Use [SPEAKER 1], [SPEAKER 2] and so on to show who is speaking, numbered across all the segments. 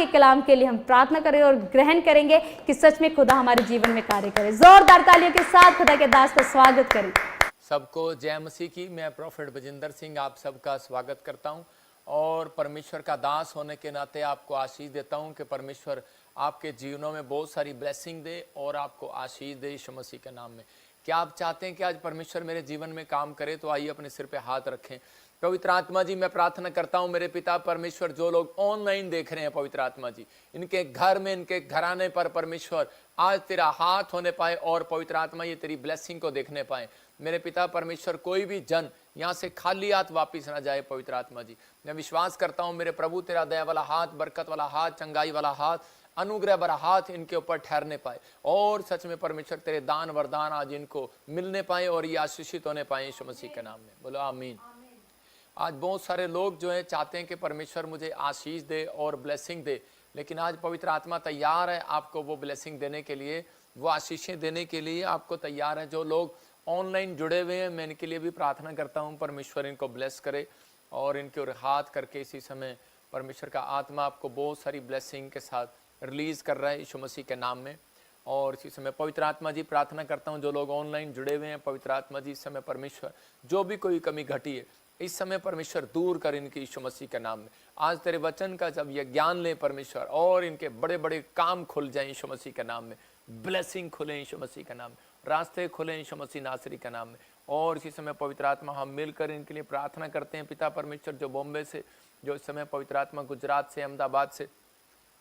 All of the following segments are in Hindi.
[SPEAKER 1] के कलाम के लिए हम प्रार्थना करें और ग्रहण करेंगे कि सच में खुदा हमारे जीवन में कार्य करे। जोरदार तालियों के साथ खुदा के दास का स्वागत करें।
[SPEAKER 2] सबको जय मसीह की। मैं प्रोफेट बजिंदर सिंह आप सबका स्वागत करता हूं और परमेश्वर का दास होने के नाते आपको आशीष देता हूं कि परमेश्वर आपके जीवनों में बहुत सारी ब्लेसिंग दे और आपको आशीष दे यीशु मसीह के नाम में। क्या आप चाहते हैं कि आज परमेश्वर मेरे जीवन में काम करे? तो आइए अपने सिर पे हाथ रखें। पवित्र आत्मा जी, मैं प्रार्थना करता हूं मेरे पिता परमेश्वर, जो लोग ऑनलाइन देख रहे हैं पवित्र आत्मा जी, इनके घर में, इनके घराने पर परमेश्वर आज तेरा हाथ होने पाए और पवित्र आत्मा ये तेरी ब्लेसिंग को देखने पाए। मेरे पिता परमेश्वर, कोई भी जन यहाँ से खाली हाथ वापिस ना जाए पवित्र आत्मा जी। मैं विश्वास करता हूँ मेरे प्रभु, तेरा दया वाला हाथ, बरकत वाला हाथ, चंगाई वाला हाथ, अनुग्रह भरा हाथ इनके ऊपर ठहरने पाए और सच में परमेश्वर तेरे दान वरदान आज इनको मिलने पाए और ये आशीषित होने पाए यीशु मसीह के नाम में। बोलो आमीन। आज बहुत सारे लोग जो है चाहते हैं कि परमेश्वर मुझे आशीष दे और ब्लेसिंग दे, लेकिन आज पवित्र आत्मा तैयार है आपको वो ब्लेसिंग देने के लिए, वो आशीषें देने के लिए आपको तैयार है। जो लोग ऑनलाइन जुड़े हुए हैं, मैं इनके लिए भी प्रार्थना करता हूं, परमेश्वर इनको ब्लेस करे और इनके ओर हाथ करके इसी समय परमेश्वर का आत्मा आपको बहुत सारी ब्लेसिंग के साथ रिलीज कर रहा है यीशु मसीह के नाम में। और इसी समय पवित्र आत्मा जी प्रार्थना करता हूं जो लोग ऑनलाइन जुड़े हुए हैं, पवित्र आत्मा जी इस समय परमेश्वर जो भी कोई कमी घटी है इस समय परमेश्वर दूर कर इनके यीशु मसीह के नाम में। आज तेरे वचन का जब ये ज्ञान ले परमेश्वर और इनके बड़े बड़े काम खुल जाए यीशु मसीह के नाम में, ब्लेसिंग खुले यीशु मसीह के नाम में, रास्ते खुले यीशु मसीह नासरी के नाम में। और इसी समय पवित्र आत्मा हम मिलकर इनके लिए प्रार्थना करते हैं पिता परमेश्वर, जो बॉम्बे से, जो इस समय पवित्र आत्मा गुजरात से, अहमदाबाद से,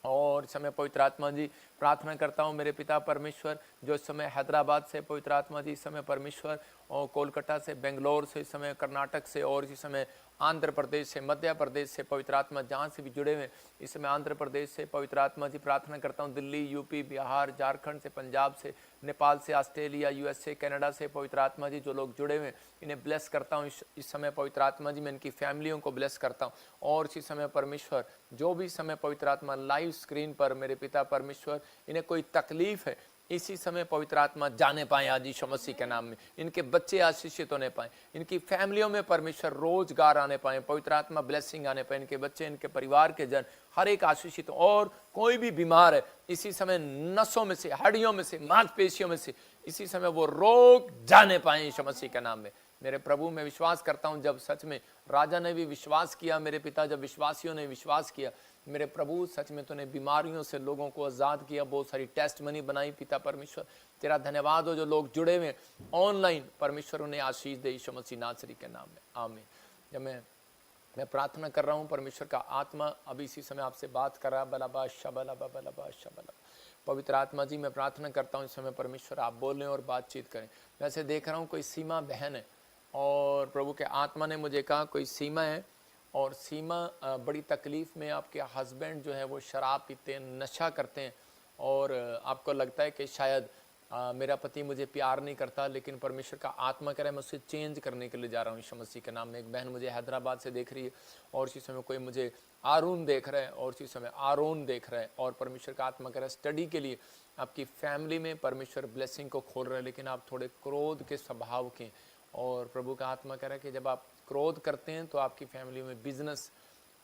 [SPEAKER 2] और इस समय पवित्र आत्मा जी प्रार्थना करता हूँ मेरे पिता परमेश्वर जो इस समय हैदराबाद से, पवित्र आत्मा जी इस समय परमेश्वर, और कोलकाता से, बेंगलोर से, इस समय कर्नाटक से, और इस समय आंध्र प्रदेश से, मध्य प्रदेश से, पवित्र आत्मा जहाँ से भी जुड़े हुए इस समय आंध्र प्रदेश से, पवित्र आत्मा जी प्रार्थना करता हूँ दिल्ली, यूपी, बिहार, झारखंड से, पंजाब से, नेपाल से, ऑस्ट्रेलिया, यूएसए, कनाडा से, पवित्र आत्मा जी जो लोग जुड़े हुए इन्हें ब्लेस करता हूँ इस समय पवित्र आत्मा जी। मैं इनकी फैमिलियों को ब्लेस करता हूँ और इसी समय परमेश्वर जो भी समय पवित्र आत्मा लाइव स्क्रीन पर मेरे पिता परमेश्वर इन्हें कोई तकलीफ है इसी समय पवित्र आत्मा जाने पाए आज यीशु मसीह के नाम में। इनके बच्चे आशीषित होने पाए, इनकी फैमिलियों में परमेश्वर रोजगार आने पाए, पवित्र आत्मा ब्लेसिंग आने पाए, इनके बच्चे, इनके परिवार के जन हर एक आशीषित। और कोई भी बीमार है इसी समय नसों में से, हड्डियों में से, मांसपेशियों में से इसी समय वो रोग जाने पाए यीशु मसीह के नाम में। मेरे प्रभु मैं विश्वास करता हूं जब सच में राजा ने भी विश्वास किया, मेरे पिता जब विश्वासियों ने विश्वास किया, मेरे प्रभु सच में तूने बीमारियों से लोगों को आजाद किया, बहुत सारी टेस्ट मनी बनाई। पिता परमेश्वर तेरा धन्यवाद हो। जो लोग जुड़े हुए ऑनलाइन परमेश्वर उन्हें आशीष दे यीशु मसीह नासरी के नाम में, आमीन। जब मैं प्रार्थना कर रहा हूँ परमेश्वर का आत्मा अभी इसी समय आपसे बात कर रहा है। बलाबा शबलाबा बलाबा शबला। पवित्र आत्मा जी मैं प्रार्थना करता हूँ इस समय परमेश्वर आप बोलें और बातचीत करें। वैसे देख रहा हूँ कोई सीमा बहन है और प्रभु के आत्मा ने मुझे कहा कोई सीमा है और सीमा बड़ी तकलीफ में, आपके हस्बैंड जो है वो शराब पीते हैं, नशा करते हैं और आपको लगता है कि शायद मेरा पति मुझे प्यार नहीं करता, लेकिन परमेश्वर का आत्मा कह रहा है मैं उसे चेंज करने के लिए जा रहा हूँ यीशु मसीह के नाम में। एक बहन मुझे हैदराबाद से देख रही है और इसी समय कोई मुझे आरून देख रहा है और इसी समय आरोन देख रहा है और परमेश्वर का आत्मा कह रहा है स्टडी के लिए आपकी फैमिली में परमेश्वर ब्लेसिंग को खोल रहा है, लेकिन आप थोड़े क्रोध के स्वभाव के। और प्रभु का आत्मा कह रहा है कि जब आप क्रोध करते हैं तो आपकी फैमिली में, बिजनेस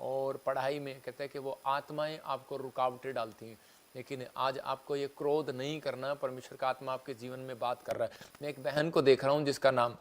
[SPEAKER 2] और पढ़ाई में कहते हैं कि वो आत्माएं आपको रुकावटें डालती हैं, लेकिन आज आपको ये क्रोध नहीं करना। परमेश्वर का आत्मा आपके जीवन में बात कर रहा है। मैं एक बहन को देख रहा हूँ जिसका नाम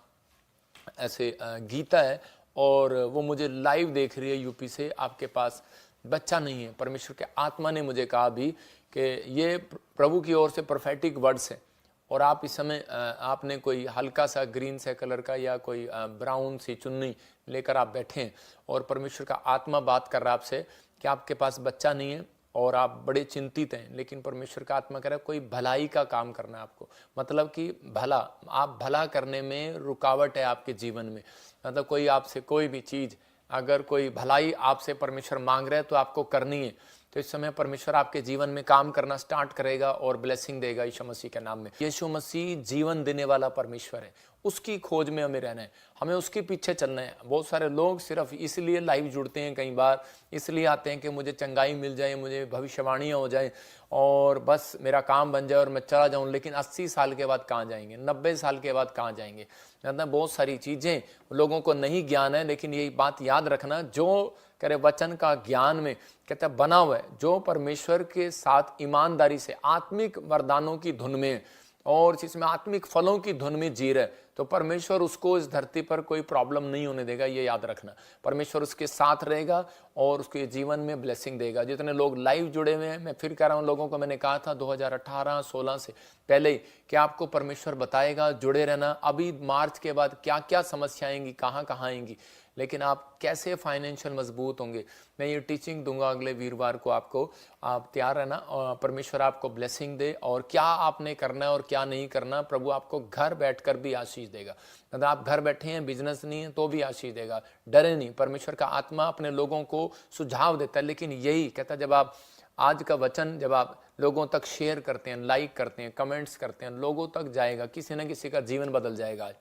[SPEAKER 2] ऐसे गीता है और वो मुझे लाइव देख रही है यूपी से। आपके पास बच्चा नहीं है, परमेश्वर के आत्मा ने मुझे कहा अभी कि ये प्रभु की ओर से प्रोफेटिक वर्ड्स है और आप इस समय आपने कोई हल्का सा ग्रीन से कलर का या कोई ब्राउन सी चुन्नी लेकर आप बैठे हैं और परमेश्वर का आत्मा बात कर रहा है आपसे कि आपके पास बच्चा नहीं है और आप बड़े चिंतित हैं, लेकिन परमेश्वर का आत्मा कह रहा है कोई भलाई का काम करना है आपको। मतलब कि भला, आप भला करने में रुकावट है आपके जीवन में। मतलब कोई आपसे कोई भी चीज़, अगर कोई भलाई आपसे परमेश्वर मांग रहा है तो आपको करनी है। तो इस समय परमेश्वर आपके जीवन में काम करना स्टार्ट करेगा और ब्लेसिंग देगा यीशु मसीह के नाम में। यीशु मसीह जीवन देने वाला परमेश्वर है उसकी खोज में हमें रहना है, हमें उसके पीछे चलना है। बहुत सारे लोग सिर्फ इसलिए लाइव जुड़ते हैं, कई बार इसलिए आते हैं कि मुझे चंगाई मिल जाए, मुझे भविष्यवाणियाँ हो जाए और बस मेरा काम बन जाए और मैं चला जाऊं। लेकिन 80 साल के बाद कहाँ जाएंगे, 90 साल के बाद कहाँ जाएंगे। मतलब बहुत सारी चीज़ें लोगों को नहीं ज्ञान है, लेकिन यही बात याद रखना, जो करे वचन का ज्ञान में कहते हैं बना हुआ है, जो परमेश्वर के साथ ईमानदारी से आत्मिक वरदानों की धुन में और जिसमें आत्मिक फलों की धुन में जी रहे, तो परमेश्वर उसको इस धरती पर कोई प्रॉब्लम नहीं होने देगा। ये याद रखना, परमेश्वर उसके साथ रहेगा और उसके जीवन में ब्लेसिंग देगा। जितने लोग लाइव जुड़े हुए हैं, मैं फिर कह रहा हूँ, लोगों को मैंने कहा था 2018-16 से पहले ही कि आपको परमेश्वर बताएगा, जुड़े रहना। अभी मार्च के बाद क्या क्या समस्या आएंगी, कहाँ कहाँ आएंगी, लेकिन आप कैसे फाइनेंशियल मजबूत होंगे, मैं ये टीचिंग दूंगा अगले वीरवार को आपको। आप तैयार रहना और परमेश्वर आपको ब्लेसिंग दे, और क्या आपने करना है और क्या नहीं करना, प्रभु आपको घर बैठकर भी आशीष देगा। मतलब आप घर बैठे हैं, बिजनेस नहीं है तो भी आशीष देगा। डरे नहीं, परमेश्वर का आत्मा अपने लोगों को सुझाव देता है। लेकिन यही कहता है, जब आप आज का वचन जब आप लोगों तक शेयर करते हैं, लाइक करते हैं, कमेंट्स करते हैं, लोगों तक जाएगा, किसी न किसी का जीवन बदल जाएगा।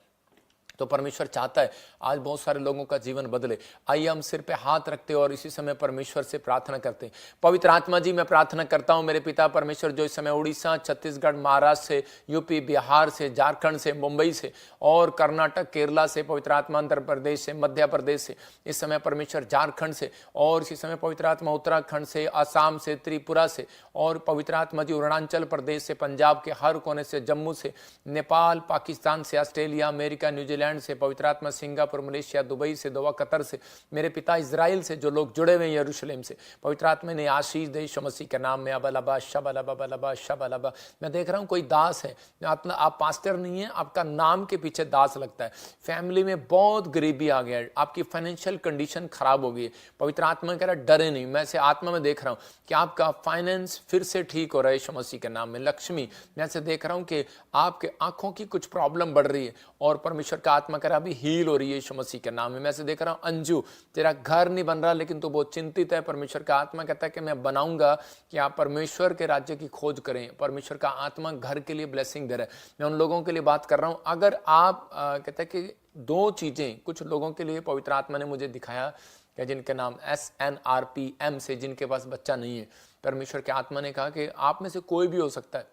[SPEAKER 2] तो परमेश्वर चाहता है आज बहुत सारे लोगों का जीवन बदले। आइए हम सिर पे हाथ रखते हैं और इसी समय परमेश्वर से प्रार्थना करते हैं। पवित्र आत्मा जी, मैं प्रार्थना करता हूं मेरे पिता परमेश्वर, जो इस समय उड़ीसा, छत्तीसगढ़, महाराष्ट्र से, यूपी, बिहार से, झारखंड से, मुंबई से और कर्नाटक, केरला से, पवित्र आत्मा आंध्र प्रदेश से, मध्य प्रदेश से, इस समय परमेश्वर झारखंड से, और इसी समय पवित्र आत्मा उत्तराखंड से, असम से, त्रिपुरा से, और पवित्र आत्मा जी अरुणाचल प्रदेश से, पंजाब के हर कोने से, जम्मू से, नेपाल, पाकिस्तान से, ऑस्ट्रेलिया, अमेरिका, न्यूजीलैंड से, पवित्र आत्मा सिंगापुर, मलेशिया, दुबई से, दोहा, कतर से, मेरे पिता इजराइल से, जो लोग जुड़े हुए हैं यरूशलेम से, पवित्र आत्मा ने आशीष दे यीशु मसीह के नाम में। अबलबा शबलबा बलबा शबलबा। मैं देख रहा हूं कोई दास है, आप पास्टर नहीं है, आपका नाम के पीछे दास लगता है। फैमिली में बहुत गरीबी आ गया है, आपकी फाइनेंशियल कंडीशन खराब हो गई है। पवित्र आत्मा कह रहा है डरे नहीं, मैं से आत्मा में देख रहा हूं कि आपका फाइनेंस फिर से ठीक हो रहा है यीशु मसीह के नाम में। लक्ष्मी, मैं से देख रहा हूं कि आपके आंखों की कुछ प्रॉब्लम बढ़ रही है और परमेश्वर का आत्मा कह रहा अभी हील हो रही है यीशु मसीह के नाम में। मैं से देख रहा हूं अंजू, तेरा घर नहीं बन रहा लेकिन तू बहुत चिंतित है। परमेश्वर का आत्मा कहता है कि मैं बनाऊंगा कि आप परमेश्वर के राज्य की खोज करें। परमेश्वर का आत्मा घर के लिए ब्लेसिंग दे रहा है। मैं उन लोगों के लिए बात कर रहा हूं, अगर आप कहते हैं कि दो चीजें कुछ लोगों के लिए पवित्र आत्मा ने मुझे दिखाया कि जिनके नाम SNRPM से, जिनके पास बच्चा नहीं है, परमेश्वर के आत्मा ने कहा कि आप में से कोई भी हो सकता है।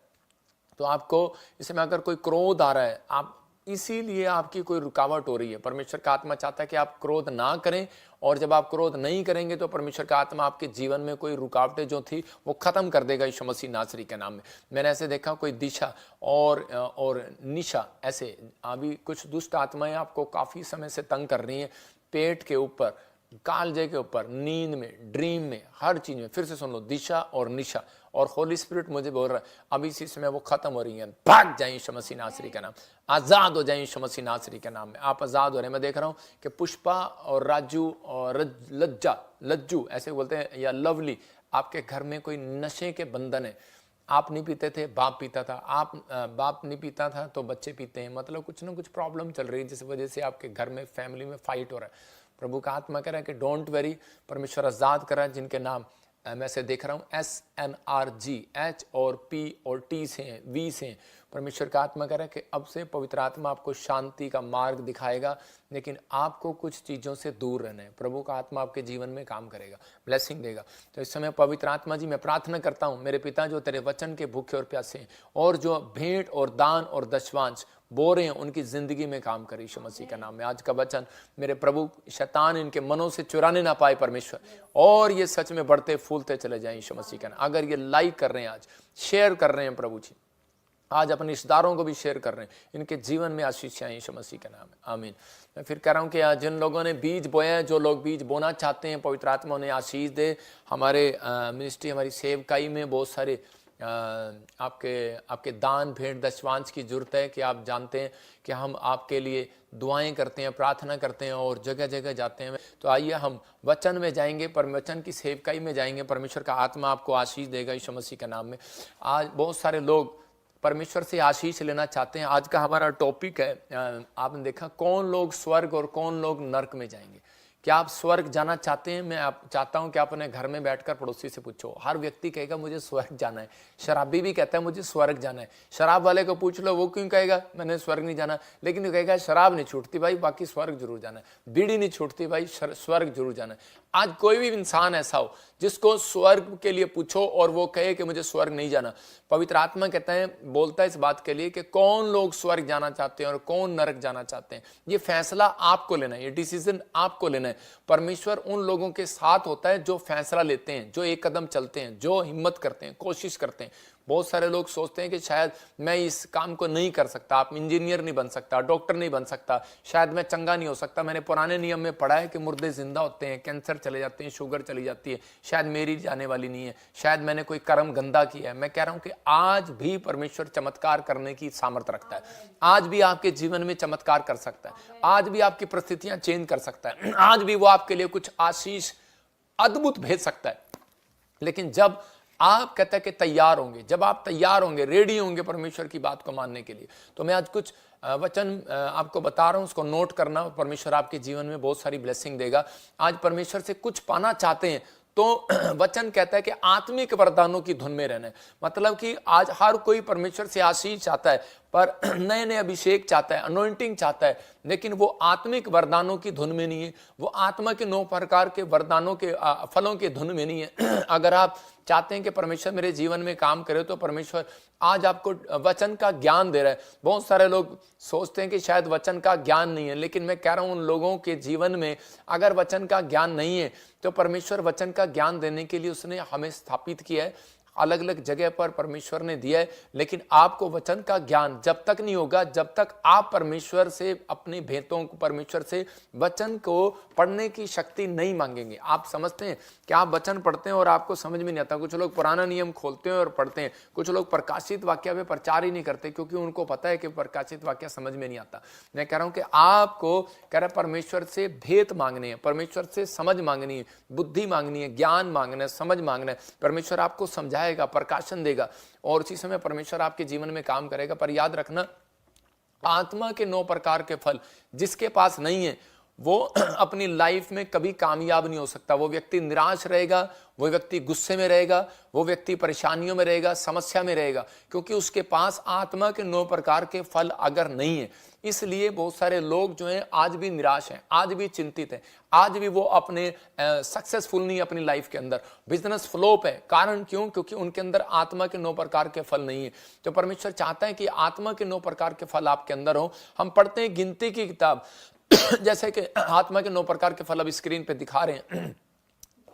[SPEAKER 2] तो आपको इसमें अगर कोई क्रोध आ रहा है, आप इसीलिए आपकी कोई रुकावट हो रही है, परमेश्वर का आत्मा चाहता है कि आप क्रोध ना करें, और जब आप क्रोध नहीं करेंगे तो परमेश्वर का आत्मा आपके जीवन में कोई रुकावटें जो थी वो खत्म कर देगा यीशु मसीह नासरी के नाम में। मैंने ऐसे देखा कोई दिशा और निशा, ऐसे अभी कुछ दुष्ट आत्माएं आपको काफी समय से तंग कर रही हैं, पेट के ऊपर, कालजे के ऊपर, नींद में, ड्रीम में, हर चीज में। फिर से सुन लो, दिशा और निशा, और होली स्पिरिट मुझे बोल रहा है अभी इसी समय वो खत्म हो रही है। भाग जाए यीशु मसीह नासरी का नाम, आजाद हो जाए यीशु मसीह नासरी के नाम में। आप आजाद हो रहे हैं। मैं देख रहा हूं कि पुष्पा और राजू और लज्जू ऐसे बोलते हैं, या लवली, आपके घर में कोई नशे के बंधन है। आप नहीं पीते थे, बाप पीता था, आप बाप नहीं पीता था तो बच्चे पीते हैं। मतलब कुछ ना कुछ प्रॉब्लम चल रही है जिस वजह से आपके घर में, फैमिली में फाइट हो रहा है। प्रभु का आत्मा कह रहा है कि डोंट वेरी, परमेश्वर आजाद कर रहा है। जिनके नाम मैं से देख रहा हूं SNRG, H और P और T से हैं, V से हैं, परमेश्वर का आत्मा कह रहा है कि अब से पवित्र आत्मा आपको शांति का मार्ग दिखाएगा, लेकिन आपको कुछ चीज़ों से दूर रहना है। प्रभु का आत्मा आपके जीवन में काम करेगा, ब्लेसिंग देगा। तो इस समय पवित्र आत्मा जी मैं प्रार्थना करता हूँ, मेरे पिता जो तेरे वचन के भूखे और प्यासे हैं, और जो भेंट और दान और दशवांश बो रहे हैं, उनकी जिंदगी में काम करे यीशु मसीह का नाम में। आज का वचन मेरे प्रभु शैतान इनके मनों से चुराने ना पाए परमेश्वर, और ये सच में बढ़ते फूलते चले जाएं यीशु मसीह का नाम। अगर ये लाइक कर रहे हैं, आज शेयर कर रहे हैं प्रभु जी, आज अपने रिश्तेदारों को भी शेयर कर रहे हैं, इनके जीवन में आशीष आए यीशु मसीह का नाम है, आमीन। मैं फिर कह रहा हूँ कि जिन लोगों ने बीज बोया है, जो लोग बीज बोना चाहते हैं, पवित्र आत्मा उन्हें आशीष दे। हमारे मिनिस्ट्री, हमारी सेवकाई में बहुत सारे आपके दान भेंट दशवांश की जरूरत है, कि आप जानते हैं कि हम आपके लिए दुआएं करते हैं, प्रार्थना करते हैं और जगह जगह जाते हैं। तो आइए हम वचन में जाएंगे, वचन की सेवकाई में जाएंगे। परमेश्वर का आत्मा आपको आशीष देगा यीशु मसीह के नाम में। आज बहुत सारे लोग परमेश्वर से आशीष लेना चाहते हैं। आज का हमारा टॉपिक है, आपने देखा, कौन लोग स्वर्ग और कौन लोग नरक में जाएंगे। क्या आप स्वर्ग जाना चाहते हैं? मैं आप चाहता हूं कि आप अपने घर में बैठकर पड़ोसी से पूछो। हर व्यक्ति कहेगा मुझे स्वर्ग जाना है। शराबी भी कहता है मुझे स्वर्ग जाना है। शराब वाले को पूछ लो, वो क्यों कहेगा मैंने स्वर्ग नहीं जाना, लेकिन वो कहेगा शराब नहीं छूटती भाई, बाकी स्वर्ग जरूर जाना है। बीड़ी नहीं छूटती भाई, स्वर्ग जरूर जाना है। आज कोई भी इंसान ऐसा हो जिसको स्वर्ग के लिए पूछो और वो कहे कि मुझे स्वर्ग नहीं जाना, पवित्र आत्मा कहता है, बोलता है इस बात के लिए कि कौन लोग स्वर्ग जाना चाहते हैं और कौन नरक जाना चाहते हैं। ये फैसला आपको लेना है, ये डिसीजन आपको लेना है। परमेश्वर उन लोगों के साथ होता है जो फैसला लेते हैं, जो एक कदम चलते हैं, जो हिम्मत करते हैं, कोशिश करते हैं। बहुत सारे लोग सोचते हैं कि शायद मैं इस काम को नहीं कर सकता, आप इंजीनियर नहीं बन सकता, डॉक्टर नहीं बन सकता, शायद मैं चंगा नहीं हो सकता, मैंने पुराने नियम में पढ़ा है कि मुर्दे जिंदा होते हैं, कैंसर चले जाते हैं, शुगर चली जाती है, शायद मेरी जाने वाली नहीं है, शायद मैंने कोई कर्म गंदा किया है। मैं कह रहा हूं कि आज भी परमेश्वर चमत्कार करने की सामर्थ्य रखता है। आज भी आपके जीवन में चमत्कार कर सकता है। आज भी आपकी परिस्थितियां चेंज कर सकता है। आज भी वो आपके लिए कुछ आशीष अद्भुत भेज सकता है। लेकिन जब आप कहते हैं कि तैयार होंगे, जब आप तैयार होंगे, रेडी होंगे परमेश्वर की बात को मानने के लिए, तो मैं आज कुछ वचन आपको बता रहा हूं, उसको नोट करना। परमेश्वर आपके जीवन में बहुत सारी ब्लेसिंग देगा। आज परमेश्वर से कुछ पाना चाहते हैं तो वचन कहता है कि आत्मिक वरदानों की धुन में रहना है। मतलब कि आज हर कोई परमेश्वर से आशीष चाहता है, पर नए नए अभिषेक चाहता है, अनॉइंटिंग चाहता है, लेकिन वो आत्मिक वरदानों की धुन में नहीं है, वो आत्मा के 9 प्रकार के वरदानों के फलों के धुन में नहीं है। अगर आप चाहते हैं कि परमेश्वर मेरे जीवन में काम करे, तो परमेश्वर आज आपको वचन का ज्ञान दे रहा है। बहुत सारे लोग सोचते हैं कि शायद वचन का ज्ञान नहीं है, लेकिन मैं कह रहा हूं उन लोगों के जीवन में अगर वचन का ज्ञान नहीं है, तो परमेश्वर वचन का ज्ञान देने के लिए उसने हमें स्थापित किया है। अलग अलग जगह पर परमेश्वर ने दिया है, लेकिन आपको वचन का ज्ञान जब तक नहीं होगा, जब तक आप परमेश्वर से अपने भेदों को, परमेश्वर से वचन को पढ़ने की शक्ति नहीं मांगेंगे। आप समझते हैं कि आप वचन पढ़ते हैं और आपको समझ में नहीं आता। कुछ लोग पुराना नियम खोलते हैं और पढ़ते हैं, कुछ लोग प्रकाशित वाक्य पे प्रचार ही नहीं करते, क्योंकि उनको पता है कि प्रकाशित वाक्य समझ में नहीं आता। मैं कह रहा हूं कि आपको कह रहा परमेश्वर से भेद मांगने हैं, परमेश्वर से समझ मांगनी है, बुद्धि मांगनी है, ज्ञान मांगना है, समझ मांगना है। परमेश्वर आपको समझाएगा, प्रकाशन देगा और उसी समय परमेश्वर आपके जीवन में काम करेगा। पर याद रखना, आत्मा के 9 प्रकार के फल जिसके पास नहीं है, वो अपनी लाइफ में कभी कामयाब नहीं हो सकता। वो व्यक्ति निराश रहेगा, वो व्यक्ति गुस्से में रहेगा, वो व्यक्ति परेशानियों में रहेगा, समस्या में रहेगा, क्योंकि उसके पास आत्मा के 9 प्रकार के फल अगर नहीं है। इसलिए बहुत सारे लोग जो हैं आज भी निराश हैं, आज भी चिंतित हैं, आज भी वो अपने सक्सेसफुल नहीं अपनी लाइफ के अंदर, बिजनेस फ्लॉप है। कारण क्यों? क्योंकि उनके अंदर आत्मा के 9 प्रकार के फल नहीं है। तो परमेश्वर चाहता है कि आत्मा के 9 प्रकार के फल आपके अंदर हो। हम पढ़ते हैं गिनती की किताब जैसे कि आत्मा के 9 प्रकार के फल अब स्क्रीन पे दिखा रहे हैं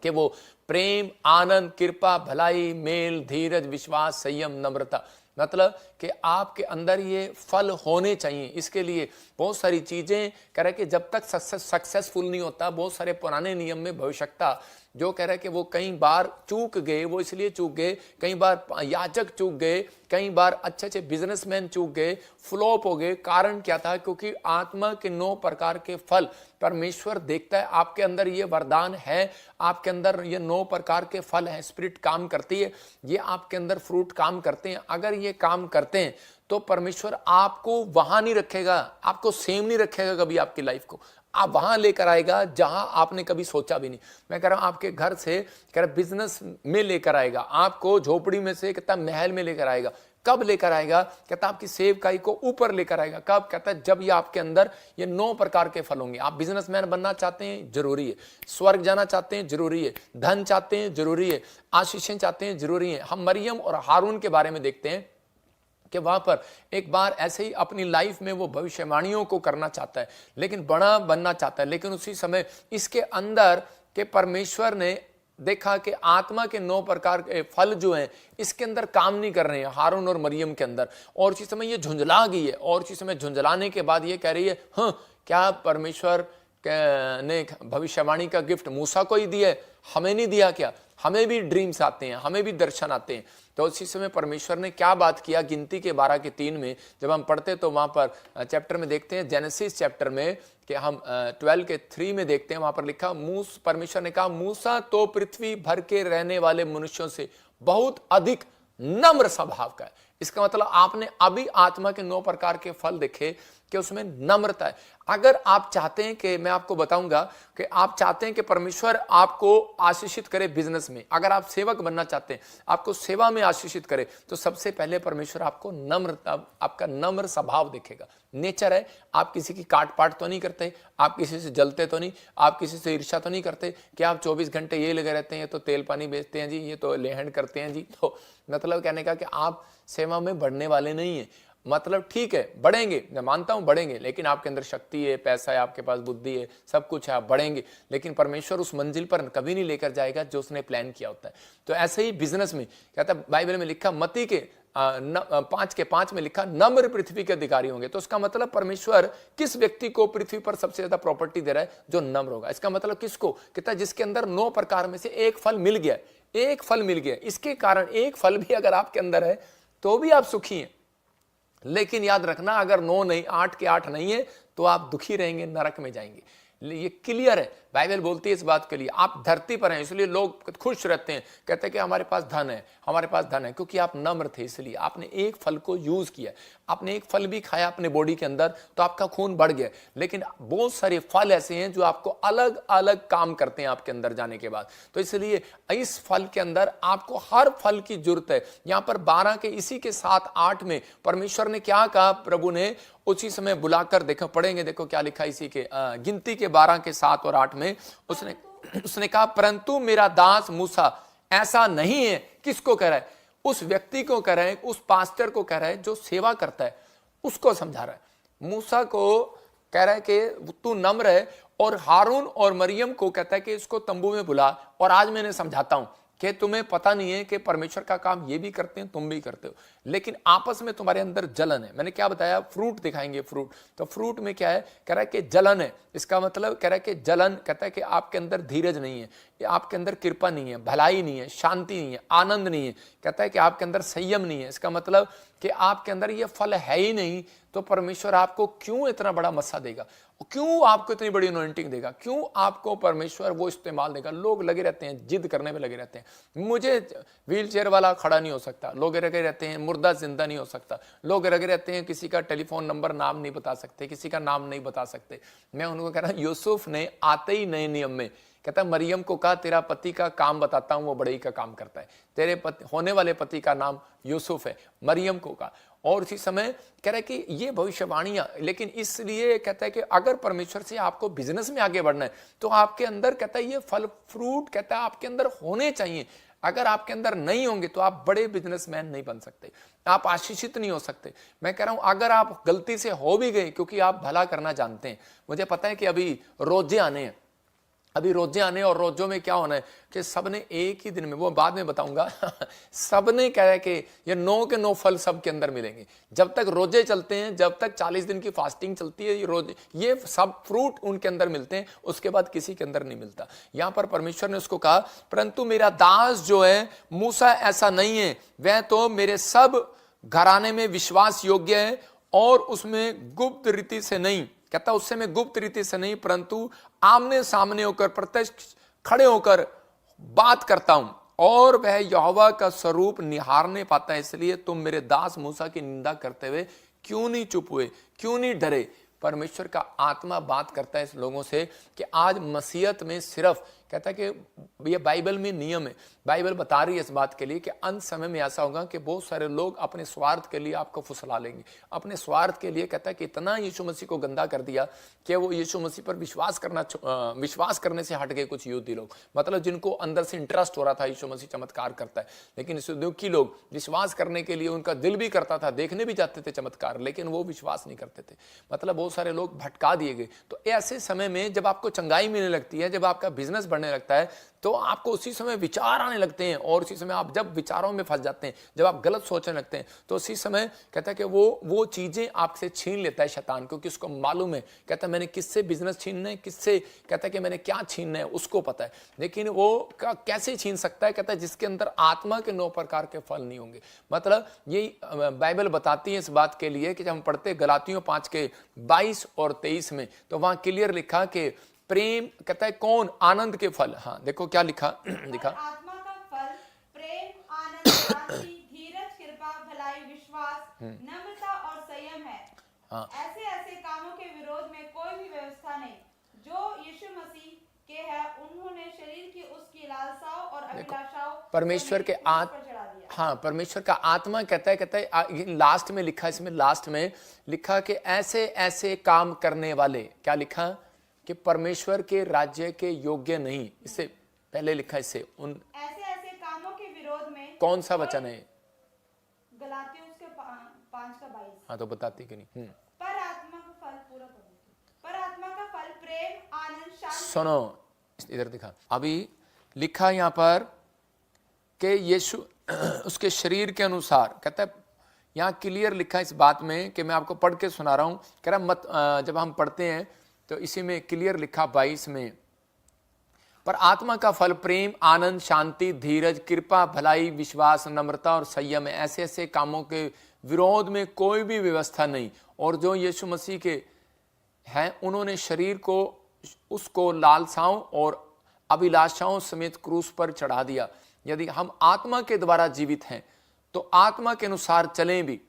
[SPEAKER 2] कि वो प्रेम, आनंद, कृपा, भलाई, मेल, धीरज, विश्वास, संयम, नम्रता। मतलब कि आपके अंदर ये फल होने चाहिए। इसके लिए बहुत सारी चीजें कह रहे कि जब तक सक्सेसफुल नहीं होता, बहुत सारे पुराने नियम में भविष्यता जो कह रहा है कि वो कई बार चूक गए, वो इसलिए चूक गए, कई बार याजक चूक गए, कई बार अच्छे अच्छे बिजनेसमैन चूक गए, फ्लॉप हो गए। कारण क्या था? क्योंकि आत्मा के 9 प्रकार के फल परमेश्वर देखता है। आपके अंदर ये वरदान है, आपके अंदर ये 9 प्रकार के फल हैं, स्पिरिट काम करती है, ये आपके अंदर फ्रूट काम करते हैं। अगर ये काम करते हैं तो परमेश्वर आपको वहां नहीं रखेगा, आपको सेम नहीं रखेगा कभी आपकी लाइफ को, आप वहां लेकर आएगा जहां आपने कभी सोचा भी नहीं। मैं कह रहा हूं आपके घर से कह रहा बिजनेस में लेकर आएगा, आपको झोपड़ी में से कहता महल में लेकर आएगा। कब लेकर आएगा? कहता आपकी सेवकाई को ऊपर लेकर आएगा। कब? कहता है जब ये आपके अंदर ये 9 प्रकार के फल होंगे। आप बिजनेसमैन बनना चाहते हैं, जरूरी है। स्वर्ग जाना चाहते हैं, जरूरी है। धन चाहते हैं, जरूरी है। आशीषें चाहते हैं, जरूरी है। हम मरियम और हारून के बारे में देखते हैं कि वहां पर एक बार ऐसे ही अपनी लाइफ में वो भविष्यवाणियों को करना चाहता है, लेकिन बड़ा बनना चाहता है, लेकिन उसी समय इसके अंदर के परमेश्वर ने देखा कि आत्मा के 9 प्रकार के फल जो हैं इसके अंदर काम नहीं कर रहे हैं हारून और मरियम के अंदर। और उसी समय ये झुंझला गई है, और उसी समय झुंझलाने के बाद ये कह रही है, हाँ क्या परमेश्वर ने भविष्यवाणी का गिफ्ट मूसा को ही दिया है, हमें नहीं दिया क्या? हमें भी ड्रीम्स आते हैं, हमें भी दर्शन आते हैं। तो उसी समय परमेश्वर ने क्या बात किया? गिनती के 12 के 3 में जब हम पढ़ते तो वहां पर चैप्टर में देखते हैं, जेनेसिस चैप्टर में कि हम 12 के 3 में देखते हैं, वहां पर लिखा परमेश्वर ने कहा, मूसा तो पृथ्वी भर के रहने वाले मनुष्यों से बहुत अधिक नम्र स्वभाव का है। इसका मतलब आपने अभी आत्मा के 9 प्रकार के फल देखे कि उसमें नम्रता है। अगर आप चाहते हैं कि मैं आपको बताऊंगा कि आप चाहते हैं कि परमेश्वर आपको आशीषित करे बिजनेस में, अगर आप सेवक बनना चाहते हैं, आपको सेवा में आशीषित करे, तो सबसे पहले परमेश्वर आपको नम्रता, आपका नम्र स्वभाव देखेगा। नेचर है, आप किसी की काट पाट तो नहीं करते, आप किसी से जलते तो नहीं, आप किसी से ईर्ष्या तो नहीं करते कि आप 24 घंटे ये लगे रहते हैं, ये तो तेल पानी बेचते हैं जी, ये तो लेहन करते हैं जी। तो मतलब कहने का कि आप सेवा में बढ़ने वाले नहीं है। मतलब ठीक है, बढ़ेंगे, मैं मानता हूं बढ़ेंगे, लेकिन आपके अंदर शक्ति है, पैसा है, आपके पास बुद्धि है, सब कुछ है, आप बढ़ेंगे, लेकिन परमेश्वर उस मंजिल पर कभी नहीं लेकर जाएगा जो उसने प्लान किया होता है। तो ऐसे ही बिजनेस में कहता है, बाइबल में लिखा, मत्ती के 5:5 में लिखा, नम्र पृथ्वी के अधिकारी होंगे। तो उसका मतलब परमेश्वर किस व्यक्ति को पृथ्वी पर सबसे ज्यादा प्रॉपर्टी दे रहा है? जो नम्र होगा। इसका मतलब किसको? कहता है जिसके अंदर 9 प्रकार में से एक फल मिल गया, एक फल मिल गया। इसके कारण एक फल भी अगर आपके अंदर है तो भी आप सुखी हैं। लेकिन याद रखना, अगर 9 नहीं, 8 के 8 नहीं है तो आप दुखी रहेंगे, नरक में जाएंगे। ये क्लियर है, बाइबल बोलती है इस बात के लिए। आप धरती पर हैं, इसलिए लोग खुश रहते हैं, कहते हैं कि हमारे पास धन है, हमारे पास धन है, क्योंकि आप नम्र थे। इसलिए आपने एक फल को यूज किया, आपने एक फल भी खाया अपने बॉडी के अंदर, तो आपका खून बढ़ गया। लेकिन बहुत सारे फल ऐसे हैं जो आपको अलग अलग काम करते हैं आपके अंदर जाने के बाद। तो इसलिए इस फल के अंदर आपको हर फल की जरूरत है। यहां पर 12 के इसी के 7-8 में परमेश्वर ने क्या कहा? प्रभु ने उसी समय बुलाकर, देखो पढ़ेंगे, देखो क्या लिखा इसी के गिनती के 12 के 7 और 8 में। उसने कहा, परंतु मेरा दास मूसा ऐसा नहीं है। किसको कह रहा है? उस व्यक्ति को कह रहा है, उस पास्टर को कह रहा है जो सेवा करता है, उसको समझा रहा है। मूसा को कह रहा है कि तू नम्र है, और हारून और मरियम को कहता है कि इसको तंबू में बुला, और आज मैंने समझाता हूं कि तुम्हें पता नहीं है कि परमेश्वर का काम ये भी करते हैं, तुम भी करते हो, लेकिन आपस में तुम्हारे अंदर जलन है। मैंने क्या बताया? फ्रूट दिखाएंगे, फ्रूट। तो फ्रूट में क्या है? कह रहा है कि जलन है। इसका मतलब कह रहा है कि जलन, कहता है कि आपके अंदर धीरज नहीं है, आपके अंदर कृपा नहीं है, भलाई नहीं है, शांति नहीं है, आनंद नहीं है, कहता है कि आपके अंदर संयम नहीं है। इसका मतलब कि आपके अंदर ये फल है ही नहीं, तो परमेश्वर आपको क्यों इतना बड़ा मस्सा देगा? क्यों आपको इतनी बड़ी अनॉइंटिंग देगा? क्यों आपको परमेश्वर वो इस्तेमाल देगा? लोग लगे रहते हैं, जिद करने में लगे रहते हैं। मुझे व्हील चेयर वाला खड़ा नहीं हो सकता, लोग लगे रहते हैं, मुर्दा जिंदा नहीं हो सकता, लोग लगे रहते हैं, किसी का टेलीफोन नंबर नाम नहीं बता सकते, किसी का नाम नहीं बता सकते। मैं उनको कह रहा हूं, यूसुफ ने आते ही नए नियम में कहता है, मरियम को कहा, तेरा पति का काम बताता हूं, वो बड़ई का काम करता है। तेरे पति, होने वाले पति का नाम यूसुफ है, मरियम को कहा। और उसी समय कह रहा है कि ये भविष्यवाणियां, लेकिन इसलिए कहता है कि अगर परमेश्वर से आपको बिजनेस में आगे बढ़ना है तो आपके अंदर, कहता है, ये फल फ्रूट, कहता है, आपके अंदर होने चाहिए। अगर आपके अंदर नहीं होंगे तो आप बड़े बिजनेसमैन नहीं बन सकते, आप आशीषित नहीं हो सकते। मैं कह रहा हूं, अगर आप गलती से हो भी गए, क्योंकि आप भला करना जानते हैं, मुझे पता है कि अभी रोजे आने हैं, अभी रोजे आने, और रोजों में क्या होना है कि सबने एक ही दिन में, वो बाद में बताऊंगा सबने कहा है कि ये 9 के 9 फल सबके अंदर मिलेंगे। जब तक रोजे चलते हैं, जब तक 40 दिन की फास्टिंग चलती है, ये रोजे, ये सब फ्रूट उनके अंदर मिलते हैं, उसके बाद किसी के अंदर नहीं मिलता। यहां पर परमेश्वर ने उसको कहा, परंतु मेरा दास जो है मूसा ऐसा नहीं है, वह तो मेरे सब घराने में विश्वास योग्य है, और उसमें गुप्त रीति से नहीं, कहता उससे मैं गुप्त रीति से नहीं, परंतु आमने सामने होकर, प्रत्यक्ष खड़े होकर बात करता हूं, और वह यहोवा का स्वरूप निहारने पाता है। इसलिए तुम मेरे दास मूसा की निंदा करते हुए क्यों नहीं चुप हुए, क्यों नहीं डरे? परमेश्वर का आत्मा बात करता है इस लोगों से कि आज मसीहत में सिर्फ, कहता है कि ये बाइबल में नियम है, बाइबल बता रही है इस बात के लिए कि अंत समय में ऐसा होगा कि बहुत सारे लोग अपने स्वार्थ के लिए आपको फुसला लेंगे, अपने स्वार्थ के लिए। कहता है कि इतना यीशु मसीह को गंदा कर दिया कि वो यीशु मसीह पर विश्वास करने से हट गए कुछ युद्धि लोग, मतलब जिनको अंदर से इंटरेस्ट हो रहा था यीशु मसीह चमत्कार करता है, लेकिन दुखी लोग विश्वास करने के लिए, उनका दिल भी करता था, देखने भी जाते थे चमत्कार, लेकिन वो विश्वास नहीं करते थे। मतलब बहुत सारे लोग भटका दिए गए। तो ऐसे समय में जब आपको चंगाई मिलने लगती है, जब आपका बिजनेस बढ़ने लगता है, तो आपको उसी समय विचार आने लगते हैं, और उसी समय आप जब विचारों में फंस जाते हैं, जब आप गलत सोचने लगते हैं, तो उसी समय कहता है कि वो चीजें आपसे छीन लेता है शैतान, क्योंकि उसको मालूम है, कहता है मैंने किससे बिजनेस छीनना है, किससे, कहता है कि मैंने क्या छीनना है, उसको पता है। लेकिन वो कैसे छीन सकता है? कहता है जिसके अंदर आत्मा के 9 प्रकार के फल नहीं होंगे। मतलब यही बाइबल बताती है इस बात के लिए कि जब हम पढ़ते गलातियों 5 के 22 और 23 में, तो वहां क्लियर लिखा कि प्रेम, कहता है कौन? आनंद के फल। हाँ देखो क्या लिखा, लिखा,
[SPEAKER 3] आत्मा का फल प्रेम, आनंद, शांति, धीरज, कृपा, भलाई, विश्वास, नम्रता और संयम है।
[SPEAKER 2] हाँ।
[SPEAKER 3] ऐसे ऐसे अभिलाषाओं
[SPEAKER 2] परमेश्वर के
[SPEAKER 3] समेत क्रूस
[SPEAKER 2] आत्मा,
[SPEAKER 3] पर चढ़ा दिया।
[SPEAKER 2] हाँ, परमेश्वर का आत्मा कहता है लास्ट में लिखा, इसमें लास्ट में लिखा कि ऐसे ऐसे काम करने वाले, क्या लिखा कि परमेश्वर के राज्य के योग्य नहीं, इससे पहले लिखा इससे उन,
[SPEAKER 3] ऐसे ऐसे कामों के विरोध में
[SPEAKER 2] कौन सा वचन है?
[SPEAKER 3] गलातियों उसके 5:22।
[SPEAKER 2] हाँ, तो बताती क्यों नहीं?
[SPEAKER 3] पर आत्मा का फल पूरा करो। पर आत्मा का फल प्रेम, आनंद, शांति।
[SPEAKER 2] सुनो, इधर दिखा, अभी लिखा यहाँ पर कि यीशु उसके शरीर के अनुसार, कहता है यहाँ क्लियर लिखा इस बात में कि मैं आपको पढ़ के सुना रहा हूँ, कह रहा मत, जब हम पढ़ते हैं तो इसी में क्लियर लिखा 22 में, पर आत्मा का फल प्रेम, आनंद, शांति, धीरज, कृपा, भलाई, विश्वास, नम्रता और संयम है। ऐसे ऐसे कामों के विरोध में कोई भी व्यवस्था नहीं। और जो यीशु मसीह के हैं उन्होंने शरीर को, उसको लालसाओं और अभिलाषाओं समेत क्रूस पर चढ़ा दिया। यदि हम आत्मा के द्वारा जीवित हैं तो आत्मा के अनुसार चलें भी।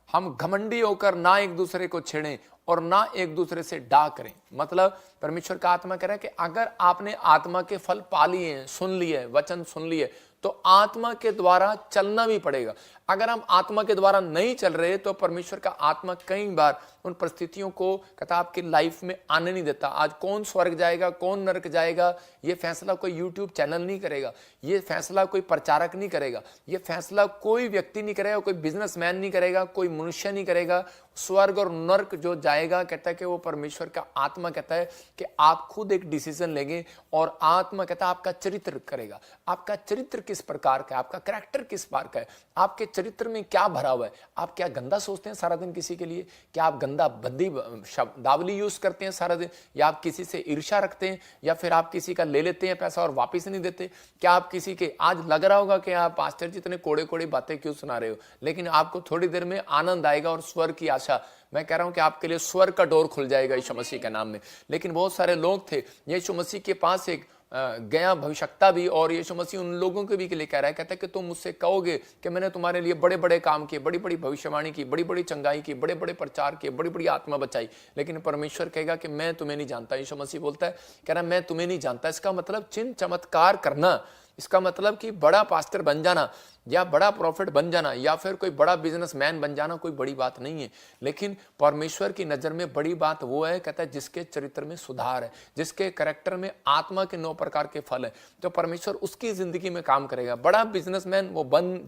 [SPEAKER 2] हम घमंडी होकर ना एक दूसरे को छेड़ें और ना एक दूसरे से डा करें। मतलब परमेश्वर का आत्मा कह रहा है कि अगर आपने आत्मा के फल पा लिए हैं, सुन लिए, वचन सुन लिए, तो आत्मा के द्वारा चलना भी पड़ेगा। अगर हम आत्मा के द्वारा नहीं चल रहे तो परमेश्वर का आत्मा कई बार उन परिस्थितियों को कहता आपकी लाइफ में आने नहीं देता। आज कौन स्वर्ग जाएगा, कौन नरक जाएगा, ये फैसला कोई यूट्यूब चैनल नहीं करेगा, ये फैसला कोई प्रचारक नहीं करेगा, ये फैसला कोई व्यक्ति नहीं करेगा, कोई बिजनेसमैन नहीं करेगा, कोई मनुष्य नहीं करेगा। स्वर्ग और नरक जो जाएगा, कहता है कि वो परमेश्वर का आत्मा कहता है कि आप खुद एक डिसीजन लेंगे और आत्मा कहता है आपका चरित्र करेगा। आपका चरित्र किस प्रकार का है, आपका कैरेक्टर किस प्रकार का है, आपके चरित्र में क्या भरा हुआ है। आप क्या गंदा सोचते हैं सारा दिन किसी के लिए, क्या आप गंदा बद्दी शब्दावली यूज करते हैं सारा दिन, या आप किसी से ईर्ष्या रखते हैं, या फिर आप किसी का ले लेते हैं पैसा और वापस नहीं देते। क्या आप किसी के, आज लग रहा होगा कि आप पास्टर जी इतने कोड़े कोड़े बातें क्यों सुना रहे हो, लेकिन आपको थोड़ी देर में आनंद आएगा और स्वर्ग की आशा, मैं कह रहा हूं कि आपके लिए स्वर्ग का डोर खुल जाएगा यीशु मसीह के नाम में। लेकिन बहुत सारे लोग थे, यीशु मसीह के पास एक गया भविष्यता भी, और यीशु मसीह उन लोगों के भी के लिए कह रहा है, कहता है कि तुम मुझसे कहोगे कि मैंने तुम्हारे लिए बड़े बड़े काम किए, बड़ी बड़ी भविष्यवाणी की, बड़ी बड़ी चंगाई की, बड़े बड़े प्रचार किए, बड़ी बड़ी आत्मा बचाई, लेकिन परमेश्वर कहेगा कि मैं तुम्हें नहीं जानता। यीशु मसीह बोलता है, कह रहा मैं तुम्हें नहीं जानता। इसका मतलब चिन्ह चमत्कार करना, इसका मतलब कि बड़ा पास्टर बन जाना या बड़ा प्रॉफिट बन जाना या फिर कोई बड़ा बिजनेसमैन बन जाना कोई बड़ी बात नहीं है। लेकिन परमेश्वर की नजर में बड़ी बात वो है, कहता है जिसके चरित्र में सुधार है, जिसके कैरेक्टर में आत्मा के 9 प्रकार के फल है, तो परमेश्वर उसकी जिंदगी में काम करेगा। बड़ा बिजनेसमैन वो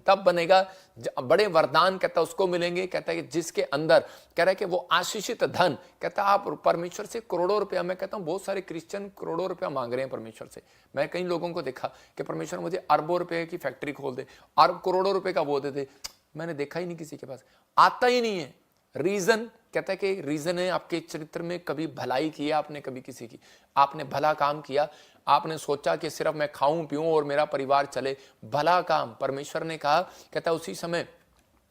[SPEAKER 2] तब बनेगा, बड़े वरदान कहता है उसको मिलेंगे, कहता है कि जिसके अंदर कह रहा है कि वो आशीषित धन, कहता है आप परमेश्वर से करोड़ों रुपया, मैं कहता हूँ बहुत सारे क्रिश्चियन करोड़ों रुपया मांग रहे हैं परमेश्वर से। मैं कई लोगों को देखा कि परमेश्वर मुझे अरबों रुपए की फैक्ट्री खोल दे, अरब करोड़ों रुपए का वो दे दे, मैंने देखा ही नहीं किसी के पास, आता ही नहीं है। रीजन कहता है कि रीजन है आपके चरित्र में कभी भलाई की है आपने, कभी किसी की आपने भला काम किया, आपने सोचा कि सिर्फ मैं खाऊं पीऊं और मेरा परिवार चले, भला काम। परमेश्वर ने कहा, कहता है उसी समय